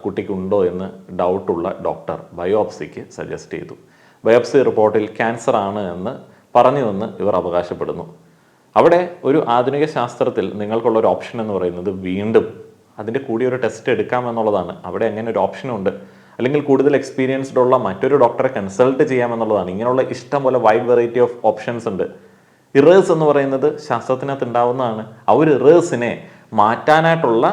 കുട്ടിക്കുണ്ടോ എന്ന് ഡൗട്ടുള്ള ഡോക്ടർ ബയോപ്സിക്ക് സജസ്റ്റ് ചെയ്തു. ബയോപ്സി റിപ്പോർട്ടിൽ ക്യാൻസർ ആണ് എന്ന് പറഞ്ഞുവെന്ന് ഇവർ അവകാശപ്പെടുന്നു. അവിടെ ഒരു ആധുനിക ശാസ്ത്രത്തിൽ നിങ്ങൾക്കുള്ള ഒരു ഓപ്ഷൻ എന്ന് പറയുന്നത് വീണ്ടും അതിൻ്റെ കൂടി ഒരു ടെസ്റ്റ് എടുക്കാമെന്നുള്ളതാണ്. അവിടെ അങ്ങനെ ഒരു ഓപ്ഷനുണ്ട്. അല്ലെങ്കിൽ കൂടുതൽ എക്സ്പീരിയൻസ്ഡ് ഉള്ള മറ്റൊരു ഡോക്ടറെ കൺസൾട്ട് ചെയ്യാമെന്നുള്ളതാണ്. ഇങ്ങനെയുള്ള ഇഷ്ടം പോലെ വൈഡ് വെറൈറ്റി ഓഫ് ഓപ്ഷൻസ് ഉണ്ട്. ഇറേഴ്സ് എന്ന് പറയുന്നത് ശാസ്ത്രത്തിനകത്ത് ഉണ്ടാവുന്നതാണ്. ആ ഒരു ഇറേഴ്സിനെ മാറ്റാനായിട്ടുള്ള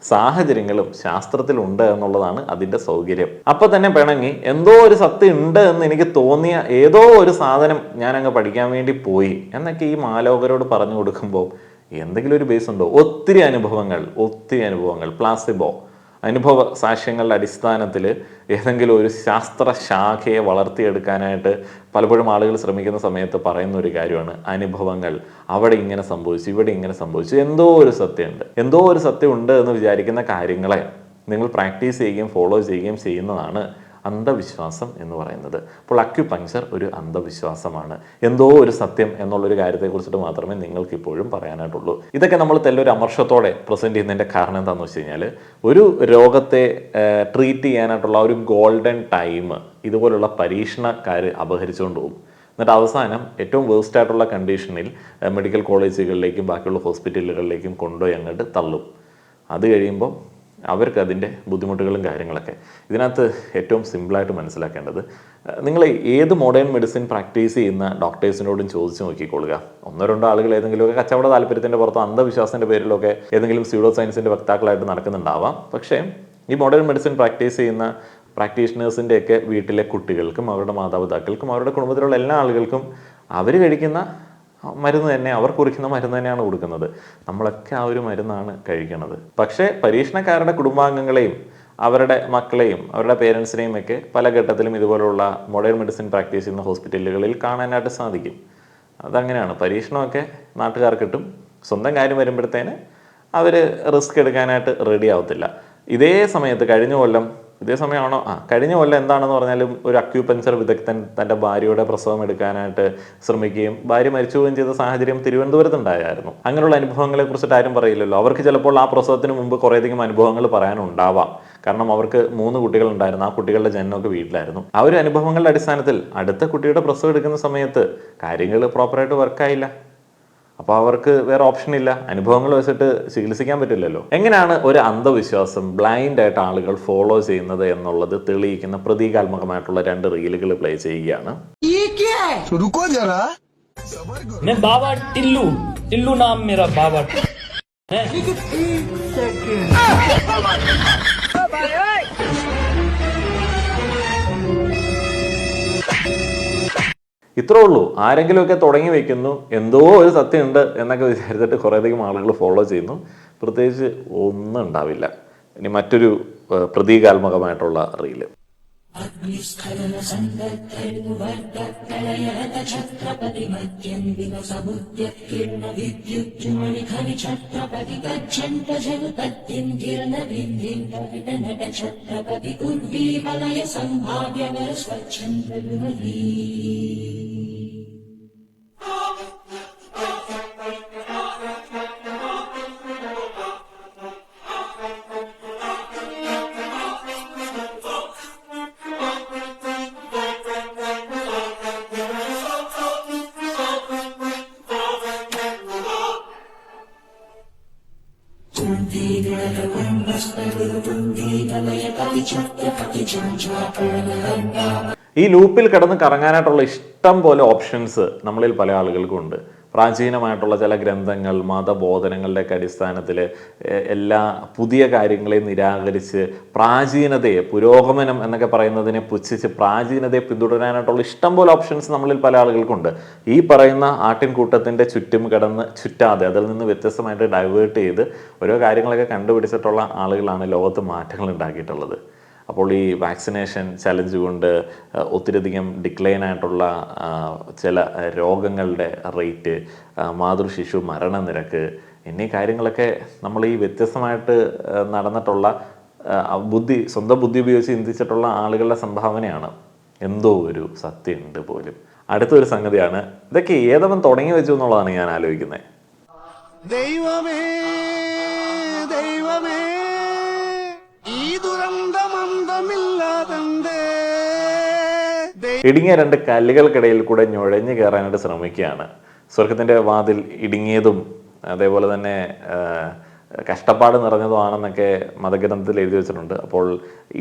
സാഹചര്യങ്ങളും ശാസ്ത്രത്തിലുണ്ട് എന്നുള്ളതാണ് അതിൻ്റെ സൗകര്യം. അപ്പൊ തന്നെ പിണങ്ങി എന്തോ ഒരു സത്യം ഉണ്ട് എന്ന് എനിക്ക് തോന്നിയ ഏതോ ഒരു സാധനം ഞാൻ അങ്ങ് പഠിക്കാൻ വേണ്ടി പോയി എന്നൊക്കെ ഈ മാലോകരോട് പറഞ്ഞു കൊടുക്കുമ്പോൾ എന്തെങ്കിലും ഒരു ബേസ് ഉണ്ടോ? ഒത്തിരി അനുഭവങ്ങൾ പ്ലാസിബോ അനുഭവ സാക്ഷ്യങ്ങളുടെ അടിസ്ഥാനത്തിൽ ഏതെങ്കിലും ഒരു ശാസ്ത്ര ശാഖയെ വളർത്തിയെടുക്കാനായിട്ട് പലപ്പോഴും ആളുകൾ ശ്രമിക്കുന്ന സമയത്ത് പറയുന്ന ഒരു കാര്യമാണ് അനുഭവങ്ങൾ. അവിടെ ഇങ്ങനെ സംഭവിച്ചു, ഇവിടെ ഇങ്ങനെ സംഭവിച്ചു, എന്തോ ഒരു സത്യമുണ്ട് എന്ന് വിചാരിക്കുന്ന കാര്യങ്ങളെ നിങ്ങൾ പ്രാക്ടീസ് ചെയ്യുകയും ഫോളോ ചെയ്യുകയും ചെയ്യുന്നതാണ് അന്ധവിശ്വാസം എന്ന് പറയുന്നത്. അപ്പോൾ അക്യുപങ്ക്ചർ ഒരു അന്ധവിശ്വാസമാണ്. എന്തോ ഒരു സത്യം എന്നുള്ളൊരു കാര്യത്തെക്കുറിച്ചിട്ട് മാത്രമേ നിങ്ങൾക്ക് ഇപ്പോഴും പറയാനായിട്ടുള്ളൂ. ഇതൊക്കെ നമ്മൾ തെല്ലൊരു അമർഷത്തോടെ പ്രസന്റ് ചെയ്യുന്നതിൻ്റെ കാരണം എന്താണെന്ന് വെച്ച് കഴിഞ്ഞാൽ ഒരു രോഗത്തെ ട്രീറ്റ് ചെയ്യാനായിട്ടുള്ള ഒരു ഗോൾഡൻ ടൈം ഇതുപോലുള്ള പരീക്ഷണക്കാർ അപഹരിച്ചുകൊണ്ട് പോകും. എന്നിട്ട് അവസാനം ഏറ്റവും വേഴ്സ്റ്റ് ആയിട്ടുള്ള കണ്ടീഷനിൽ മെഡിക്കൽ കോളേജുകളിലേക്കും ബാക്കിയുള്ള ഹോസ്പിറ്റലുകളിലേക്കും കൊണ്ടുപോയി അങ്ങോട്ട് തള്ളും. അത് കഴിയുമ്പോൾ അവർക്ക് അതിൻ്റെ ബുദ്ധിമുട്ടുകളും കാര്യങ്ങളൊക്കെ. ഇതിനകത്ത് ഏറ്റവും സിമ്പിളായിട്ട് മനസ്സിലാക്കേണ്ടത്, നിങ്ങൾ ഏത് മോഡേൺ മെഡിസിൻ പ്രാക്ടീസ് ചെയ്യുന്ന ഡോക്ടേഴ്സിനോടും ചോദിച്ചു നോക്കിക്കൊള്ളുക. ഒന്നോ രണ്ടോ ആളുകൾ ഏതെങ്കിലുമൊക്കെ കച്ചവട താല്പര്യത്തിൻ്റെ പുറത്തോ അന്ധവിശ്വാസത്തിൻ്റെ പേരിലൊക്കെ ഏതെങ്കിലും സ്യൂഡോ സയൻസിൻ്റെ വക്താക്കളായിട്ട് നടക്കുന്നുണ്ടാവാം. പക്ഷേ ഈ മോഡേൺ മെഡിസിൻ പ്രാക്ടീസ് ചെയ്യുന്ന പ്രാക്ടീഷണേഴ്സിൻ്റെയൊക്കെ വീട്ടിലെ കുട്ടികൾക്കും അവരുടെ മാതാപിതാക്കൾക്കും അവരുടെ കുടുംബത്തിലുള്ള എല്ലാ ആളുകൾക്കും അവർ കഴിക്കുന്ന മരുന്ന് തന്നെ, അവർ കുറിക്കുന്ന മരുന്ന് തന്നെയാണ് കൊടുക്കുന്നത്. നമ്മളൊക്കെ ആ ഒരു മരുന്നാണ് കഴിക്കുന്നത്. പക്ഷേ പരീക്ഷണക്കാരുടെ കുടുംബാംഗങ്ങളെയും അവരുടെ മക്കളെയും അവരുടെ പേരൻസിനെയും ഒക്കെ പല ഘട്ടത്തിലും ഇതുപോലുള്ള മോഡേൺ മെഡിസിൻ പ്രാക്ടീസ് ചെയ്യുന്ന ഹോസ്പിറ്റലുകളിൽ കാണാനായിട്ട് സാധിക്കും. അതങ്ങനെയാണ്. പരീക്ഷണമൊക്കെ നാട്ടുകാർ കിട്ടും, സ്വന്തം കാര്യം വരുമ്പോഴത്തേന് അവർ റിസ്ക് എടുക്കാനായിട്ട് റെഡി ആവത്തില്ല. ഇതേ സമയമാണോ എന്താണെന്ന് പറഞ്ഞാലും ഒരു അക്യൂപങ്ചർ വിദഗ്ധൻ തൻ്റെ ഭാര്യയുടെ പ്രസവം എടുക്കാനായിട്ട് ശ്രമിക്കുകയും ഭാര്യ മരിച്ചു പോവുകയും ചെയ്ത സാഹചര്യം തിരുവനന്തപുരത്ത് ഉണ്ടായിരുന്നു. അങ്ങനെയുള്ള അനുഭവങ്ങളെ കുറിച്ചിട്ട് ആരും പറയില്ലല്ലോ. അവർക്ക് ചിലപ്പോൾ ആ പ്രസവത്തിന് മുമ്പ് കുറേയധികം അനുഭവങ്ങൾ പറയാനുണ്ടാവാം. കാരണം അവർക്ക് 3 കുട്ടികളുണ്ടായിരുന്നു. ആ കുട്ടികളുടെ ജനനമൊക്കെ വീട്ടിലായിരുന്നു. ആ ഒരു അനുഭവങ്ങളുടെ അടിസ്ഥാനത്തിൽ അടുത്ത കുട്ടിയുടെ പ്രസവം എടുക്കുന്ന സമയത്ത് കാര്യങ്ങൾ പ്രോപ്പറായിട്ട് വർക്കായില്ല. അപ്പോൾ അവർക്ക് വേറെ ഓപ്ഷൻ ഇല്ല. അനുഭവങ്ങൾ വെച്ചിട്ട് ചികിത്സിക്കാൻ പറ്റില്ലല്ലോ. എങ്ങനെയാണ് ഒരു അന്ധവിശ്വാസം ബ്ലൈൻഡ് ആയിട്ട് ആളുകൾ ഫോളോ ചെയ്യുന്നത് എന്നുള്ളത് തെളിയിക്കുന്ന പ്രതീകാത്മകമായിട്ടുള്ള 2 റീലുകൾ പ്ലേ ചെയ്യുകയാണ്. मैं बाबा टिल्लू नाम मेरा बाबा है। ഇത്രേ ഉള്ളൂ. ആരെങ്കിലുമൊക്കെ തുടങ്ങി വെക്കുന്നു, എന്തോ ഒരു സത്യമുണ്ട് എന്നൊക്കെ വിചാരിച്ചിട്ട് കുറേയധികം ആളുകൾ ഫോളോ ചെയ്യുന്നു. പ്രത്യേകിച്ച് ഒന്നും ഉണ്ടാവില്ല. ഇനി മറ്റൊരു പ്രതീകാത്മകമായിട്ടുള്ള റീല്. ഈ ലൂപ്പിൽ കിടന്ന് കറങ്ങാനായിട്ടുള്ള ഇഷ്ടം പോലെ ഓപ്ഷൻസ് നമ്മളിൽ പല ആളുകൾക്കും ഉണ്ട്. പ്രാചീനമായിട്ടുള്ള ചില ഗ്രന്ഥങ്ങൾ, മതബോധനങ്ങളുടെയൊക്കെ അടിസ്ഥാനത്തിൽ എല്ലാ പുതിയ കാര്യങ്ങളെയും നിരാകരിച്ച് പ്രാചീനതയെ, പുരോഗമനം എന്നൊക്കെ പറയുന്നതിനെ പുച്ഛിച്ച് പ്രാചീനതയെ പിന്തുടരാനായിട്ടുള്ള ഇഷ്ടം പോലെ ഓപ്ഷൻസ് നമ്മളിൽ പല ആളുകൾക്കുണ്ട്. ഈ പറയുന്ന ആട്ടിൻകൂട്ടത്തിൻ്റെ ചുറ്റും കിടന്ന് ചുറ്റാതെ അതിൽ നിന്ന് വ്യത്യസ്തമായിട്ട് ഡൈവേർട്ട് ചെയ്ത് ഓരോ കാര്യങ്ങളൊക്കെ കണ്ടുപിടിച്ചിട്ടുള്ള ആളുകളാണ് ലോകത്ത് മാറ്റങ്ങൾ ഉണ്ടാക്കിയിട്ടുള്ളത്. അപ്പോൾ ഈ വാക്സിനേഷൻ ചലഞ്ച് കൊണ്ട് ഒത്തിരിയധികം ഡിക്ലൈൻ ആയിട്ടുള്ള ചില രോഗങ്ങളുടെ റേറ്റ്, മാതൃശിശു മരണനിരക്ക് എന്നീ കാര്യങ്ങളൊക്കെ നമ്മൾ ഈ വ്യത്യസ്തമായിട്ട് നടന്നിട്ടുള്ള സ്വന്തം ബുദ്ധി ഉപയോഗിച്ച് ചിന്തിച്ചിട്ടുള്ള ആളുകളുടെ സംഭാവനയാണ്. എന്തോ ഒരു സത്യമുണ്ട് പോലും. അടുത്തൊരു സംഗതിയാണ്, ഇതൊക്കെ ഏതവൻ തുടങ്ങി വെച്ചു എന്നുള്ളതാണ് ഞാൻ ആലോചിക്കുന്നത്. ദൈവമേ ദൈവമേ ഈ ഇടുങ്ങിയ രണ്ട് കല്ലുകൾക്കിടയിൽ കൂടെ നുഴഞ്ഞു കയറാനായിട്ട് ശ്രമിക്കുകയാണ്. സ്വർഗത്തിന്റെ വാതിൽ ഇടുങ്ങിയതും അതേപോലെ തന്നെ കഷ്ടപ്പാട് നിറഞ്ഞതുമാണെന്നൊക്കെ മതഗ്രന്ഥത്തിൽ എഴുതി വെച്ചിട്ടുണ്ട്. അപ്പോൾ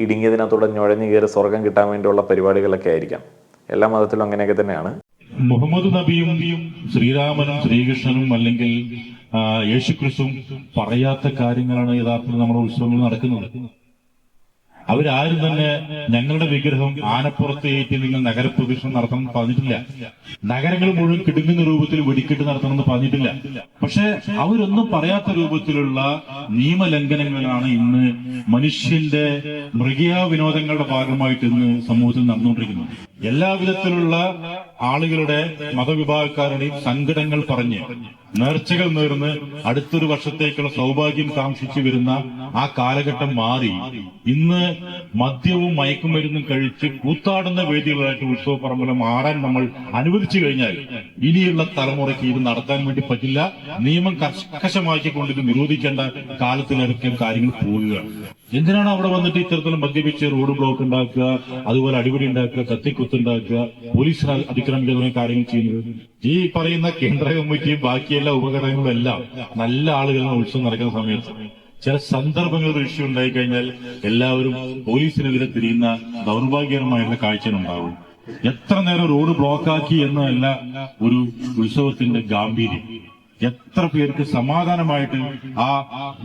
ഇടുങ്ങിയതിനകത്തൂടെ നുഴഞ്ഞു കയറി സ്വർഗം കിട്ടാൻ വേണ്ടിയുള്ള പരിപാടികളൊക്കെ ആയിരിക്കാം. എല്ലാ മതത്തിലും അങ്ങനെയൊക്കെ തന്നെയാണ്. മുഹമ്മദ് നബിയും ശ്രീരാമനും ശ്രീകൃഷ്ണനും അല്ലെങ്കിൽ യേശുക്രിസ്തുവും പറയാത്ത കാര്യങ്ങളാണ് യഥാർത്ഥത്തിൽ നമ്മുടെ ഉത്സവങ്ങൾ നടക്കുന്നത്. അവരാരും തന്നെ ഞങ്ങളുടെ വിഗ്രഹം ആനപ്പുറത്ത് ഏറ്റി നിങ്ങൾ നഗരപ്രദക്ഷിണം നടത്തണമെന്ന് പറഞ്ഞിട്ടില്ല. നഗരങ്ങൾ മുഴുവൻ കിടുങ്ങുന്ന രൂപത്തിൽ വെടിക്കെട്ട് നടത്തണമെന്ന് പറഞ്ഞിട്ടില്ല. പക്ഷെ അവരൊന്നും പറയാത്ത രൂപത്തിലുള്ള നിയമലംഘനങ്ങളാണ് ഇന്ന് മനുഷ്യന്റെ മൃഗീയ വിനോദങ്ങളുടെ ഭാഗമായിട്ട് ഇന്ന് സമൂഹത്തിൽ നടന്നുകൊണ്ടിരിക്കുന്നത്. എല്ലാവിധത്തിലുള്ള ആളുകളുടെ മതവിഭാഗക്കാരുടെയും സങ്കടങ്ങൾ പറഞ്ഞ് നേർച്ചകൾ നേർന്ന് അടുത്തൊരു വർഷത്തേക്കുള്ള സൗഭാഗ്യം കാംക്ഷിച്ചു വരുന്ന ആ കാലഘട്ടം മാറി ഇന്ന് മദ്യവും മയക്കുമരുന്നും കഴിച്ച് കൂത്താടുന്ന വേദികളായിട്ട് ഉത്സവ പറമ്പുകൾ മാറാൻ നമ്മൾ അനുവദിച്ചു കഴിഞ്ഞാൽ ഇനിയുള്ള തലമുറയ്ക്ക് ഇത് നടത്താൻ വേണ്ടി പറ്റില്ല. നിയമം കർക്കശമാക്കിക്കൊണ്ട് ഇത് നിരോധിക്കേണ്ട കാലത്തിലടക്കം കാര്യങ്ങൾ പോവുകയാണ്. എന്തിനാണ് അവിടെ വന്നിട്ട് ഇത്തരത്തിലും മദ്യപിച്ച് റോഡ് ബ്ലോക്ക് ഉണ്ടാക്കുക, അതുപോലെ അടിപിടി ഉണ്ടാക്കുക, കത്തിക്കുത്തുണ്ടാക്കുക, പോലീസിന് അതിക്രമിക്കുക തുടങ്ങിയ കാര്യങ്ങൾ ചെയ്യുന്നത്? ഈ പറയുന്ന കേന്ദ്ര കമ്മിറ്റിയും ബാക്കിയെല്ലാ ഉപകരണങ്ങളും എല്ലാം നല്ല ആളുകളുടെ ഉത്സവം നടക്കുന്ന സമയത്ത് ചില സന്ദർഭങ്ങളിൽ ഇഷ്യൂ ഉണ്ടായി കഴിഞ്ഞാൽ എല്ലാവരും പോലീസിനെതിരെ തിരിയുന്ന ദൗർഭാഗ്യകരമായുള്ള കാഴ്ചകളുണ്ടാവും. എത്ര നേരം റോഡ് ബ്ലോക്കാക്കി എന്നതല്ല ഒരു ഉത്സവത്തിന്റെ ഗാംഭീര്യം. എത്ര പേർക്ക് സമാധാനമായിട്ട് ആ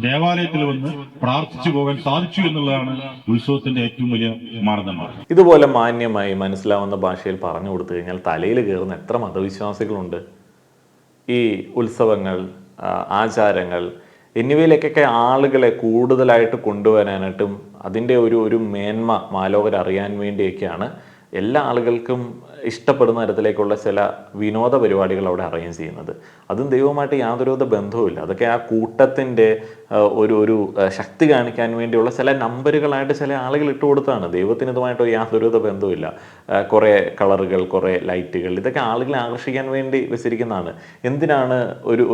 ദേവാലയത്തിൽ വന്ന് പ്രാർത്ഥിച്ചു പോകാൻ സാധിച്ചു എന്നുള്ളതാണ് ഉത്സവത്തിന്റെ ഏറ്റവും വലിയ മാനദണ്ഡം. ഇതുപോലെ മാന്യമായി മനസ്സിലാവുന്ന ഭാഷയിൽ പറഞ്ഞു കൊടുത്തു കഴിഞ്ഞാൽ തലയിൽ കയറുന്ന എത്ര മതവിശ്വാസികളുണ്ട്. ഈ ഉത്സവങ്ങൾ, ആചാരങ്ങൾ എന്നിവയിലേക്കൊക്കെ ആളുകളെ കൂടുതലായിട്ട് കൊണ്ടുവരാനായിട്ടും അതിൻ്റെ ഒരു മേന്മ മാലോകരറിയാൻ വേണ്ടിയൊക്കെയാണ് എല്ലാ ആളുകൾക്കും ഇഷ്ടപ്പെടുന്ന തരത്തിലേക്കുള്ള ചില വിനോദ പരിപാടികൾ അവിടെ അറേഞ്ച് ചെയ്യുന്നത്. അതും ദൈവവുമായിട്ട് യാതൊരുവിധ ബന്ധവുമില്ല. അതൊക്കെ ആ കൂട്ടത്തിൻ്റെ ഒരു ശക്തി കാണിക്കാൻ വേണ്ടിയുള്ള ചില നമ്പറുകളായിട്ട് ചില ആളുകൾ ഇട്ട് കൊടുത്താണ്. ദൈവത്തിന് ഇതുമായിട്ട് യാതൊരുവിധ ബന്ധവുമില്ല. കുറേ കളറുകൾ, കുറേ ലൈറ്റുകൾ, ഇതൊക്കെ ആളുകളെ ആകർഷിക്കാൻ വേണ്ടി വെച്ചിരിക്കുന്നതാണ്. എന്തിനാണ്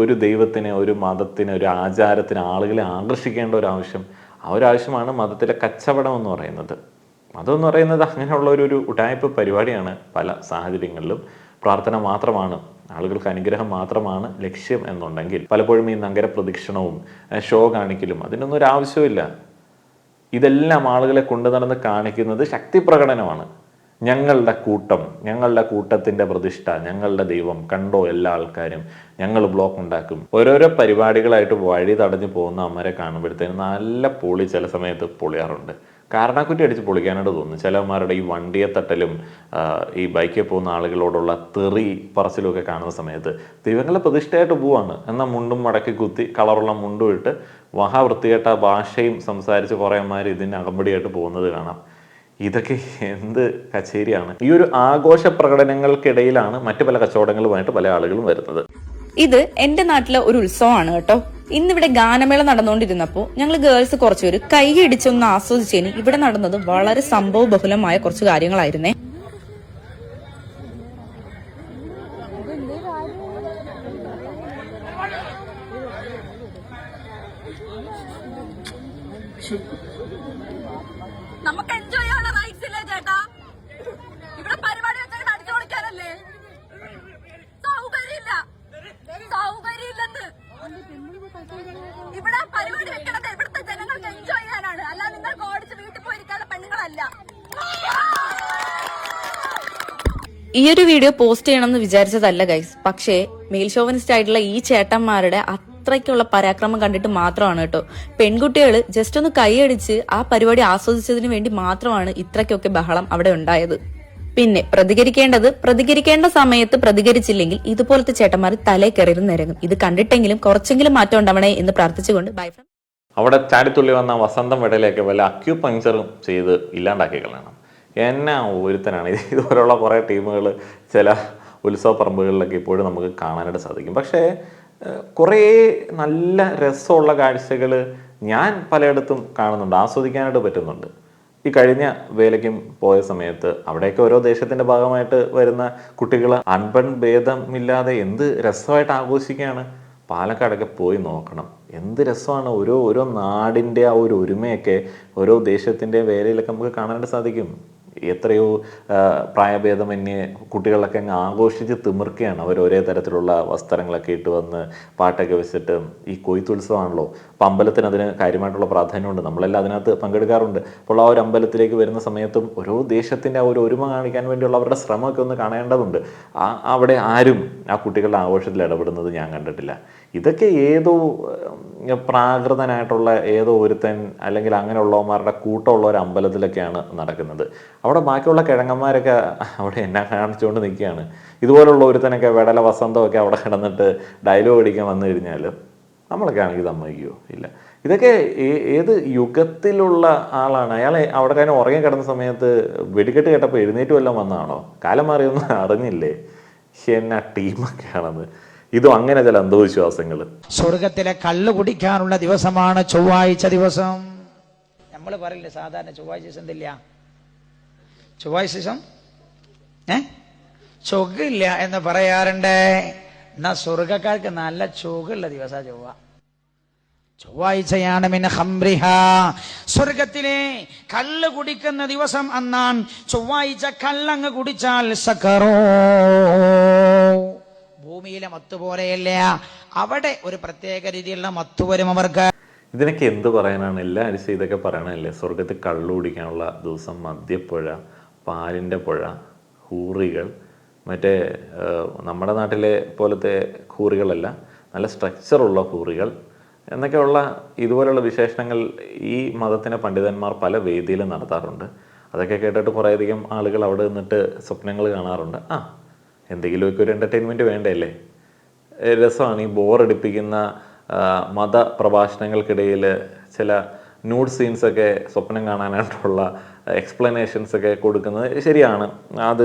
ഒരു ദൈവത്തിന്, ഒരു മതത്തിന്, ഒരു ആചാരത്തിന് ആളുകളെ ആകർഷിക്കേണ്ട ഒരാവശ്യം? ആ ഒരാവശ്യമാണ് മതത്തിലെ കച്ചവടം എന്ന് പറയുന്നത്. മതമെന്ന് പറയുന്നത് അങ്ങനെയുള്ള ഒരു ഉടായ്പ പരിപാടിയാണ്. പല സാഹചര്യങ്ങളിലും പ്രാർത്ഥന മാത്രമാണ്, ആളുകൾക്ക് അനുഗ്രഹം മാത്രമാണ് ലക്ഷ്യം എന്നുണ്ടെങ്കിൽ പലപ്പോഴും ഈ നഗരപ്രദക്ഷിണവും ഷോ കാണിക്കലും അതിനൊന്നും ഒരു ആവശ്യമില്ല. ഇതെല്ലാം ആളുകളെ കൊണ്ടു നടന്ന് കാണിക്കുന്നത് ശക്തി പ്രകടനമാണ്. ഞങ്ങളുടെ കൂട്ടം, ഞങ്ങളുടെ കൂട്ടത്തിൻ്റെ പ്രതിഷ്ഠ, ഞങ്ങളുടെ ദൈവം കണ്ടോ എല്ലാ ആൾക്കാരും, ഞങ്ങൾ ബ്ലോക്ക് ഉണ്ടാക്കും. ഓരോരോ പരിപാടികളായിട്ട് വഴി തടഞ്ഞു പോകുന്ന അമ്മരെ കാണുമ്പോഴത്തേനും നല്ല പൊളി ചില സമയത്ത് പൊളിയാറുണ്ട്. കാരണക്കുറ്റി അടിച്ച് പൊളിക്കാനായിട്ട് തോന്നുന്നു. ചിലമാരുടെ ഈ വണ്ടിയെ തട്ടലും ഈ ബൈക്കിൽ പോകുന്ന ആളുകളോടുള്ള തെറി പറച്ചിലുമൊക്കെ കാണുന്ന സമയത്ത് ദൈവങ്ങളുടെ പ്രതിഷ്ഠയായിട്ട് പോവാണ്. എന്നാൽ മുണ്ടും മടക്കി കുത്തി കളറുള്ള മുണ്ടും ഇട്ട് മഹാവൃത്തികെട്ട ഭാഷയും സംസാരിച്ച് കുറേ അമ്മമാർ ഇതിന് അകമ്പടിയായിട്ട് പോകുന്നത് കാണാം. ഇതൊക്കെ എന്ത് കച്ചേരിയാണ്. ഈ ഒരു ആഘോഷ പ്രകടനങ്ങൾക്കിടയിലാണ് മറ്റു പല കച്ചവടങ്ങളുമായിട്ട് പല ആളുകളും വരുന്നത്. ഇത് എന്റെ നാട്ടിലെ ഒരു ഉത്സവമാണ് കേട്ടോ. ഇന്നിവിടെ ഗാനമേള നടന്നുകൊണ്ടിരുന്നപ്പോൾ ഞങ്ങൾ ഗേൾസ് കുറച്ചുപേര് കൈയടിച്ചൊന്ന് ആസ്വദിച്ചതിന് ഇവിടെ നടന്നത് വളരെ സംഭവ ബഹുലമായ കുറച്ച് കാര്യങ്ങളായിരുന്നേ. നമുക്ക് എൻജോയ് ചെയ്യാനുള്ള റൈറ്റ്സ് ഇല്ലേ ചേട്ടാ? ഇവിടെ പരിപാടി വെച്ചാൽ അടിച്ചു പൊളിക്കാനല്ലേ? സൗകര്യമില്ലെന്ന്. ഇവിടെ പരിപാടി വെക്കണത് ഇവിടുത്തെ ജനങ്ങൾക്ക് എൻജോയ് ചെയ്യാനാണ്, അല്ല നിങ്ങൾക്ക് ഓടിച്ച് വീട്ടിൽ പോയിരിക്കാനുള്ള പെണ്ണുങ്ങളല്ല. ഈ ഒരു വീഡിയോ പോസ്റ്റ് ചെയ്യണമെന്ന് വിചാരിച്ചതല്ല ഗൈസ്. പക്ഷേ മെയിൽ ഷോവനിസ്റ്റ് ആയിട്ടുള്ള ഈ ചേട്ടന്മാരുടെ അത്രയ്ക്കുള്ള പരാക്രമം കണ്ടിട്ട് മാത്രമാണ് കേട്ടോ പെൺകുട്ടികൾ ജസ്റ്റ് ഒന്ന് കൈയടിച്ച് ആ പരിപാടി ആസ്വദിച്ചതിന് വേണ്ടി മാത്രമാണ് ഇത്രയ്ക്കൊക്കെ ബഹളം അവിടെ ഉണ്ടായത്. പിന്നെ പ്രതികരിക്കേണ്ട സമയത്ത് പ്രതികരിച്ചില്ലെങ്കിൽ ഇതുപോലത്തെ ചേട്ടന്മാർ തലേ കയറി നിരങ്ങും. ഇത് കണ്ടിട്ടെങ്കിലും കുറച്ചെങ്കിലും മാറ്റം ഉണ്ടാവണേ എന്ന് പ്രാർത്ഥിച്ചുകൊണ്ട് ബൈ ഫ്രം. അവിടെ ചാടിത്തുള്ളി വന്ന വസന്തം വെടയിലേക്ക് വല്ല അക്യൂപങ്ചറും ചെയ്ത് ഇല്ലാണ്ടാക്കി കളയണം. എന്നാ ഒരുത്തനാണ്. ഇതുപോലുള്ള കുറേ ടീമുകൾ ചില ഉത്സവ പറമ്പുകളിലൊക്കെ ഇപ്പോഴും നമുക്ക് കാണാനായിട്ട് സാധിക്കും. പക്ഷേ കുറേ നല്ല രസമുള്ള കാഴ്ചകൾ ഞാൻ പലയിടത്തും കാണുന്നുണ്ട്, ആസ്വദിക്കാനായിട്ട് പറ്റുന്നുണ്ട്. ഈ കഴിഞ്ഞ വേലയ്ക്കും പോയ സമയത്ത് അവിടെയൊക്കെ ഓരോ ദേശത്തിൻ്റെ ഭാഗമായിട്ട് വരുന്ന കുട്ടികൾ അൺപൺ ഭേദമില്ലാതെ എന്ത് രസമായിട്ട് ആഘോഷിക്കുകയാണ്. പാലക്കാടൊക്കെ പോയി നോക്കണം. എന്ത് രസമാണ് ഓരോ നാടിൻ്റെ ആ ഒരു ഒരുമയൊക്കെ ഓരോ ദേശത്തിൻ്റെ വേലയിലൊക്കെ നമുക്ക് കാണാനായിട്ട് സാധിക്കും. എത്രയോ പ്രായഭേദമന്യേ കുട്ടികളൊക്കെ അങ്ങ് ആഘോഷിച്ച് തിമിർക്കുകയാണ്. അവർ ഒരേ തരത്തിലുള്ള വസ്ത്രങ്ങളൊക്കെ ഇട്ട് വന്ന് പാട്ടൊക്കെ വെച്ചിട്ട്. ഈ കൊയ്ത്തുത്സവമാണല്ലോ, അപ്പോൾ അമ്പലത്തിന് അതിന് കാര്യമായിട്ടുള്ള പ്രാധാന്യമുണ്ട്. നമ്മളെല്ലാം അതിനകത്ത് പങ്കെടുക്കാറുണ്ട്. അപ്പോൾ ആ ഒരു അമ്പലത്തിലേക്ക് വരുന്ന സമയത്തും ഓരോ ദേശത്തിൻ്റെ ആ ഒരു ഒരുമ കാണിക്കാൻ വേണ്ടിയുള്ള അവരുടെ ശ്രമമൊക്കെ ഒന്ന് കാണേണ്ടതുണ്ട്. അവിടെ ആരും ആ കുട്ടികളുടെ ആഘോഷത്തിൽ ഇടപെടുന്നത് ഞാൻ കണ്ടിട്ടില്ല. ഇതൊക്കെ ഏതോ പ്രാകൃതനായിട്ടുള്ള ഏതോ ഒരുത്തൻ അല്ലെങ്കിൽ അങ്ങനെയുള്ളവന്മാരുടെ കൂട്ടമുള്ള ഒരു അമ്പലത്തിലൊക്കെയാണ് നടക്കുന്നത്. അവിടെ ബാക്കിയുള്ള കിഴങ്ങന്മാരൊക്കെ അവിടെ എന്നെ കാണിച്ചുകൊണ്ട് നിൽക്കുകയാണ്. ഇതുപോലുള്ള ഒരുത്തനൊക്കെ വെടല വസന്തമൊക്കെ അവിടെ കിടന്നിട്ട് ഡയലോഗ് അടിക്കാൻ വന്നു കഴിഞ്ഞാൽ നമ്മളൊക്കെ ആണെങ്കിൽ സമ്മതിക്കുമോ? ഇല്ല. ഇതൊക്കെ ഏത് യുഗത്തിലുള്ള ആളാണ് അയാൾ? അവിടെ കാര്യം ഉറങ്ങി കിടന്ന സമയത്ത് വെടിക്കെട്ട് കേട്ടപ്പോൾ എഴുന്നേറ്റ് വല്ലതും വന്നതാണോ? കാലം മാറിയൊന്നും അറിഞ്ഞില്ലേ? എന്നാ ടീമൊക്കെയാണെന്ന്. ഇതും അങ്ങനെ ചില അന്ധവിശ്വാസങ്ങൾ. സ്വർഗത്തിലെ കള്ള് കുടിക്കാനുള്ള ദിവസമാണ് ചൊവ്വാഴ്ച ദിവസം. നമ്മൾ പറയില്ലേ സാധാരണ ചൊവ്വാഴ്ച ദിവസം എന്തില്ല, ചൊവ്വാഴ്ച ദിവസം ചൊകില്ല എന്ന് പറയാറുണ്ട്. എന്നാ സ്വർഗക്കാർക്ക് നല്ല ചൊകുള്ള ദിവസ ചൊവ്വാഴ്ചയാണ്. മിൻ ഖംറിഹ, സ്വർഗത്തിലെ കള്ള് കുടിക്കുന്ന ദിവസം അന്നാണ് ചൊവ്വാഴ്ച. കള്ളങ്ങ് കുടിച്ചാൽ സക്കറോ, ഭൂമിയിലെ മത്ത് പോലെയല്ല, അവിടെ ഒരു പ്രത്യേക രീതിയിലുള്ള മത്ത് വരും അവർക്ക്. ഇതിനൊക്കെ എന്ത് പറയാനാണ്? എല്ലാ ആഴ്ചയും ഇതൊക്കെ പറയണല്ലേ. സ്വർഗത്തിൽ കള്ളു കുടിക്കാനുള്ള ദിവസം, മദ്യപ്പുഴ, പാലിൻ്റെ പുഴ, ഹൂറികൾ, മറ്റേ നമ്മുടെ നാട്ടിലെ പോലത്തെ ഹൂറികളല്ല, നല്ല സ്ട്രക്ചറുള്ള ഹൂറികൾ എന്നൊക്കെയുള്ള ഇതുപോലുള്ള വിശേഷണങ്ങൾ ഈ മതത്തിലെ പണ്ഡിതന്മാർ പല വേദിയിലും നടത്താറുണ്ട്. അതൊക്കെ കേട്ടിട്ട് കുറേയധികം ആളുകൾ അവിടെ നിന്നിട്ട് സ്വപ്നങ്ങൾ കാണാറുണ്ട്. എന്തെങ്കിലുമൊക്കെ ഒരു എൻ്റർടൈൻമെൻറ്റ് വേണ്ടല്ലേ? രസമാണ് ഈ ബോറടിപ്പിക്കുന്ന മതപ്രഭാഷണങ്ങൾക്കിടയിൽ ചില ന്യൂഡ് സീൻസൊക്കെ സ്വപ്നം കാണാനായിട്ടുള്ള എക്സ്പ്ലനേഷൻസ് ഒക്കെ കൊടുക്കുന്നത് ശരിയാണ്. അത്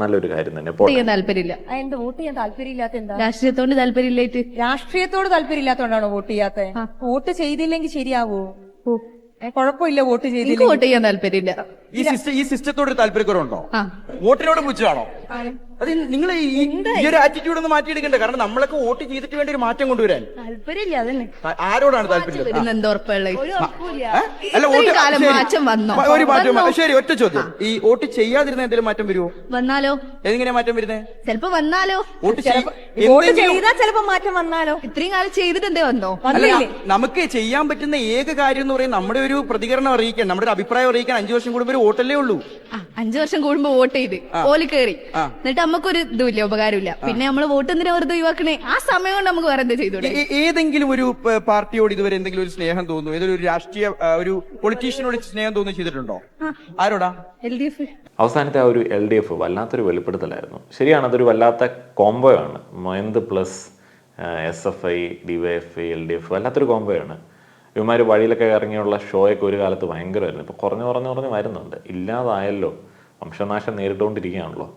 നല്ലൊരു കാര്യം തന്നെ. താല്പര്യമില്ല. എന്ത് വോട്ട് ചെയ്യാൻ താല്പര്യമില്ലാത്ത? എന്താ? രാഷ്ട്രീയത്തോട് താല്പര്യമില്ലായിട്ട്. രാഷ്ട്രീയത്തോട് താല്പര്യമില്ലാത്തോണ്ടാണോ വോട്ട് ചെയ്യാത്ത? വോട്ട് ചെയ്തില്ലെങ്കിൽ ശരിയാവോ? കുഴപ്പമില്ല വോട്ട് ചെയ്തില്ലെങ്കിൽ. വോട്ട് ചെയ്യാൻ താല്പര്യമില്ല. ഈ സിസ്റ്റത്തോട് താല്പര്യക്കുറവുണ്ടോ? വോട്ടിനോട് പുച്ഛമാണോ? അത് നിങ്ങൾ ഈ ഒരു ആറ്റിറ്റ്യൂഡ് ഒന്ന് മാറ്റിയെടുക്കണ്ടേ? കാരണം നമ്മളൊക്കെ വോട്ട് ചെയ്തിട്ട് വേണ്ടി ഒരു മാറ്റം കൊണ്ടുവരാൻ. താല്പര്യമില്ല. അതന്നെ. ആരോടാണ് താല്പര്യം? ഒരു മാറ്റം. ശരി, ഒറ്റ ചോദ്യം. ഈ വോട്ട് ചെയ്യാതിരുന്ന എന്തെങ്കിലും മാറ്റം വരുമോ? വന്നാലോ? എങ്ങനെ മാറ്റം വരുന്നേ? ചിലപ്പോ വന്നാലോ? വോട്ട് ചെയ്താൽ ചിലപ്പോ മാറ്റം വന്നാലോ? ഇത്രയും കാലം ചെയ്തിട്ട് എന്തേ വന്നോ? നമുക്ക് ചെയ്യാൻ പറ്റുന്ന ഏക കാര്യം എന്ന് പറയുന്നത് നമ്മുടെ ഒരു പ്രതികരണം അറിയിക്കാൻ, നമ്മുടെ ഒരു അഭിപ്രായം അറിയിക്കാൻ 5 വർഷം കൂടുമ്പോൾ ഒരു വോട്ടല്ലേ ഉള്ളൂ. 5 വർഷം കൂടുമ്പോ വോട്ട് ചെയ്ത് ഓലി കയറി, എന്നിട്ട് നമുക്കൊരു ഇതുമില്ല, ഉപകാരമില്ല. പിന്നെ നമ്മള് വോട്ട് എന്തിനാ വെറുതെ ഒഴിവാക്കണേ? ആ സമയം കൊണ്ട് നമുക്ക് വേറെ എന്താ ചെയ്തൂടെ? ഏതെങ്കിലും ഒരു പാർട്ടിയോട് ഇതുവരെ എന്തെങ്കിലും ഒരു സ്നേഹം തോന്നുന്നു? ഏതൊരു രാഷ്ട്രീയ ഒരു പൊളിറ്റീഷ്യനോട് സ്നേഹം തോന്നുന്നു ചെയ്തിട്ടുണ്ടോ? ആരോടാ? LDF. അവസാനത്തെ ആ ഒരു LDF വല്ലാത്തൊരു വെളിപ്പെടുത്തലായിരുന്നു. ശരിയാണ്, അതൊരു വല്ലാത്ത കോംബോയാണ്. മൊയന്ത് പ്ലസ് SFI, DYFI, LDF വല്ലാത്തൊരു കോംബോയാണ്. ഇവന്മാർ വഴിയിലൊക്കെ ഇറങ്ങിയുള്ള ഷോയൊക്കെ ഒരു കാലത്ത് ഭയങ്കരമായിരുന്നു. ഇപ്പോൾ കുറഞ്ഞു വരുന്നുണ്ട്. ഇല്ലാതായല്ലോ, വംശനാശം നേരിട്ടുകൊണ്ടിരിക്കുകയാണല്ലോ.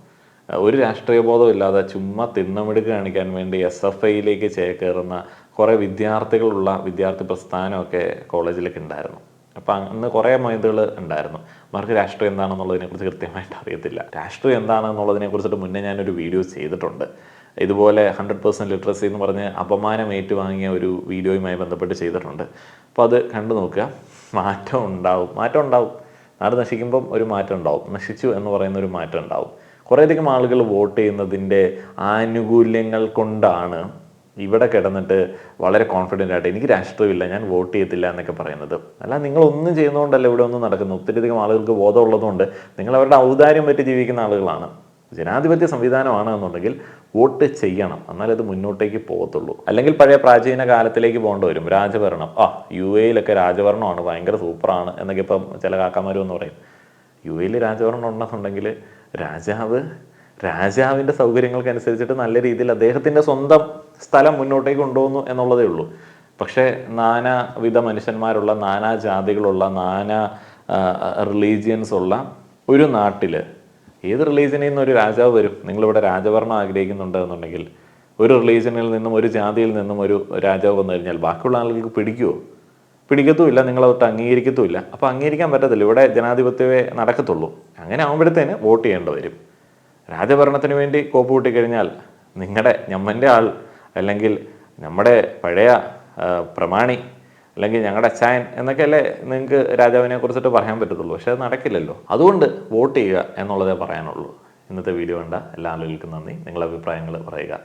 ഒരു രാഷ്ട്രീയ ബോധവും ഇല്ലാതെ ചുമ്മാ തിണ്ണമിടുക്ക് കാണിക്കാൻ വേണ്ടി SFIയിലേക്ക് ചേക്കേറുന്ന കുറേ വിദ്യാർത്ഥികളുള്ള വിദ്യാർത്ഥി പ്രസ്ഥാനമൊക്കെ കോളേജിലൊക്കെ ഉണ്ടായിരുന്നു. അപ്പം അന്ന് കുറേ മൊയ്തുകൾ ഉണ്ടായിരുന്നു. അവർക്ക് രാഷ്ട്രീയം എന്താണെന്നുള്ളതിനെക്കുറിച്ച് കൃത്യമായിട്ട് അറിയത്തില്ല. രാഷ്ട്രീയം എന്താണെന്നുള്ളതിനെക്കുറിച്ചിട്ട് മുന്നേ ഞാനൊരു വീഡിയോ ചെയ്തിട്ടുണ്ട്. ഇതുപോലെ 100% ലിറ്ററസി എന്ന് പറഞ്ഞ് അപമാനം ഏറ്റുവാങ്ങിയ ഒരു വീഡിയോയുമായി ബന്ധപ്പെട്ട് ചെയ്തിട്ടുണ്ട്. അപ്പോൾ അത് കണ്ടു നോക്കുക. മാറ്റം ഉണ്ടാവും. നാട് നശിക്കുമ്പം ഒരു മാറ്റം ഉണ്ടാവും. നശിച്ചു എന്ന് പറയുന്ന ഒരു മാറ്റം ഉണ്ടാവും. കുറേയധികം ആളുകൾ വോട്ട് ചെയ്യുന്നതിൻ്റെ ആനുകൂല്യങ്ങൾ കൊണ്ടാണ് ഇവിടെ കിടന്നിട്ട് വളരെ കോൺഫിഡൻ്റ് ആയിട്ട് എനിക്ക് രാഷ്ട്രീയമില്ല, ഞാൻ വോട്ട് ചെയ്യത്തില്ല എന്നൊക്കെ പറയുന്നത്. അല്ല, നിങ്ങളൊന്നും ചെയ്യുന്നതുകൊണ്ടല്ല ഇവിടെ ഒന്നും നടക്കുന്നത്. ഒത്തിരിയധികം ആളുകൾക്ക് ബോധമുള്ളതുകൊണ്ട് നിങ്ങൾ അവരുടെ ഔദാര്യം പറ്റി ജീവിക്കുന്ന ആളുകളാണ്. ജനാധിപത്യ സംവിധാനമാണ് എന്നുണ്ടെങ്കിൽ വോട്ട് ചെയ്യണം, എന്നാലത് മുന്നോട്ടേക്ക് പോകത്തുള്ളൂ. അല്ലെങ്കിൽ പഴയ പ്രാചീന കാലത്തിലേക്ക് പോകേണ്ടി വരും. രാജഭരണം, UAE രാജഭരണമാണ്, ഭയങ്കര സൂപ്പറാണ് എന്നൊക്കെ ഇപ്പം ചില കാക്കമാരും എന്ന് പറയും. UAE രാജഭരണം ഉണ്ടെന്നുണ്ടെങ്കിൽ രാജാവിൻ്റെ സൗകര്യങ്ങൾക്കനുസരിച്ചിട്ട് നല്ല രീതിയിൽ അദ്ദേഹത്തിൻ്റെ സ്വന്തം സ്ഥലം മുന്നോട്ടേക്ക് കൊണ്ടുപോകുന്നു എന്നുള്ളതേ ഉള്ളൂ. പക്ഷേ നാനാവിധ മനുഷ്യന്മാരുള്ള, നാനാ ജാതികളുള്ള, നാനാ റിലീജിയൻസ് ഉള്ള ഒരു നാട്ടിൽ ഏത് റിലീജിയനിൽ നിന്നും ഒരു രാജാവ് വരും? നിങ്ങളിവിടെ രാജഭരണം ആഗ്രഹിക്കുന്നുണ്ട് എന്നുണ്ടെങ്കിൽ ഒരു റിലീജിയനിൽ നിന്നും ഒരു ജാതിയിൽ നിന്നും ഒരു രാജാവ് വന്നു കഴിഞ്ഞാൽ ബാക്കിയുള്ള ആളുകൾക്ക് പിടിക്കത്തുമില്ല, നിങ്ങളതൊട്ട് അംഗീകരിക്കത്തുമില്ല. അപ്പോൾ അംഗീകരിക്കാൻ പറ്റത്തില്ല. ഇവിടെ ജനാധിപത്യമേ നടക്കത്തുള്ളൂ. അങ്ങനെ ആകുമ്പോഴത്തേന് വോട്ട് ചെയ്യേണ്ടി വരും. രാജഭരണത്തിന് വേണ്ടി കോപ്പ് കൂട്ടിക്കഴിഞ്ഞാൽ നിങ്ങളുടെ ഞമ്മൻ്റെ ആൾ അല്ലെങ്കിൽ നമ്മുടെ പഴയ പ്രമാണി അല്ലെങ്കിൽ ഞങ്ങളുടെ അച്ചായൻ എന്നൊക്കെയല്ലേ നിങ്ങൾക്ക് രാജാവിനെ കുറിച്ചിട്ട് പറയാൻ പറ്റത്തുള്ളൂ. പക്ഷെ അത് നടക്കില്ലല്ലോ. അതുകൊണ്ട് വോട്ട് ചെയ്യുക എന്നുള്ളതേ പറയാനുള്ളൂ. ഇന്നത്തെ വീഡിയോ കണ്ട എല്ലാ ആളുകൾക്കും നന്ദി. നിങ്ങളുടെ അഭിപ്രായങ്ങൾ പറയുക.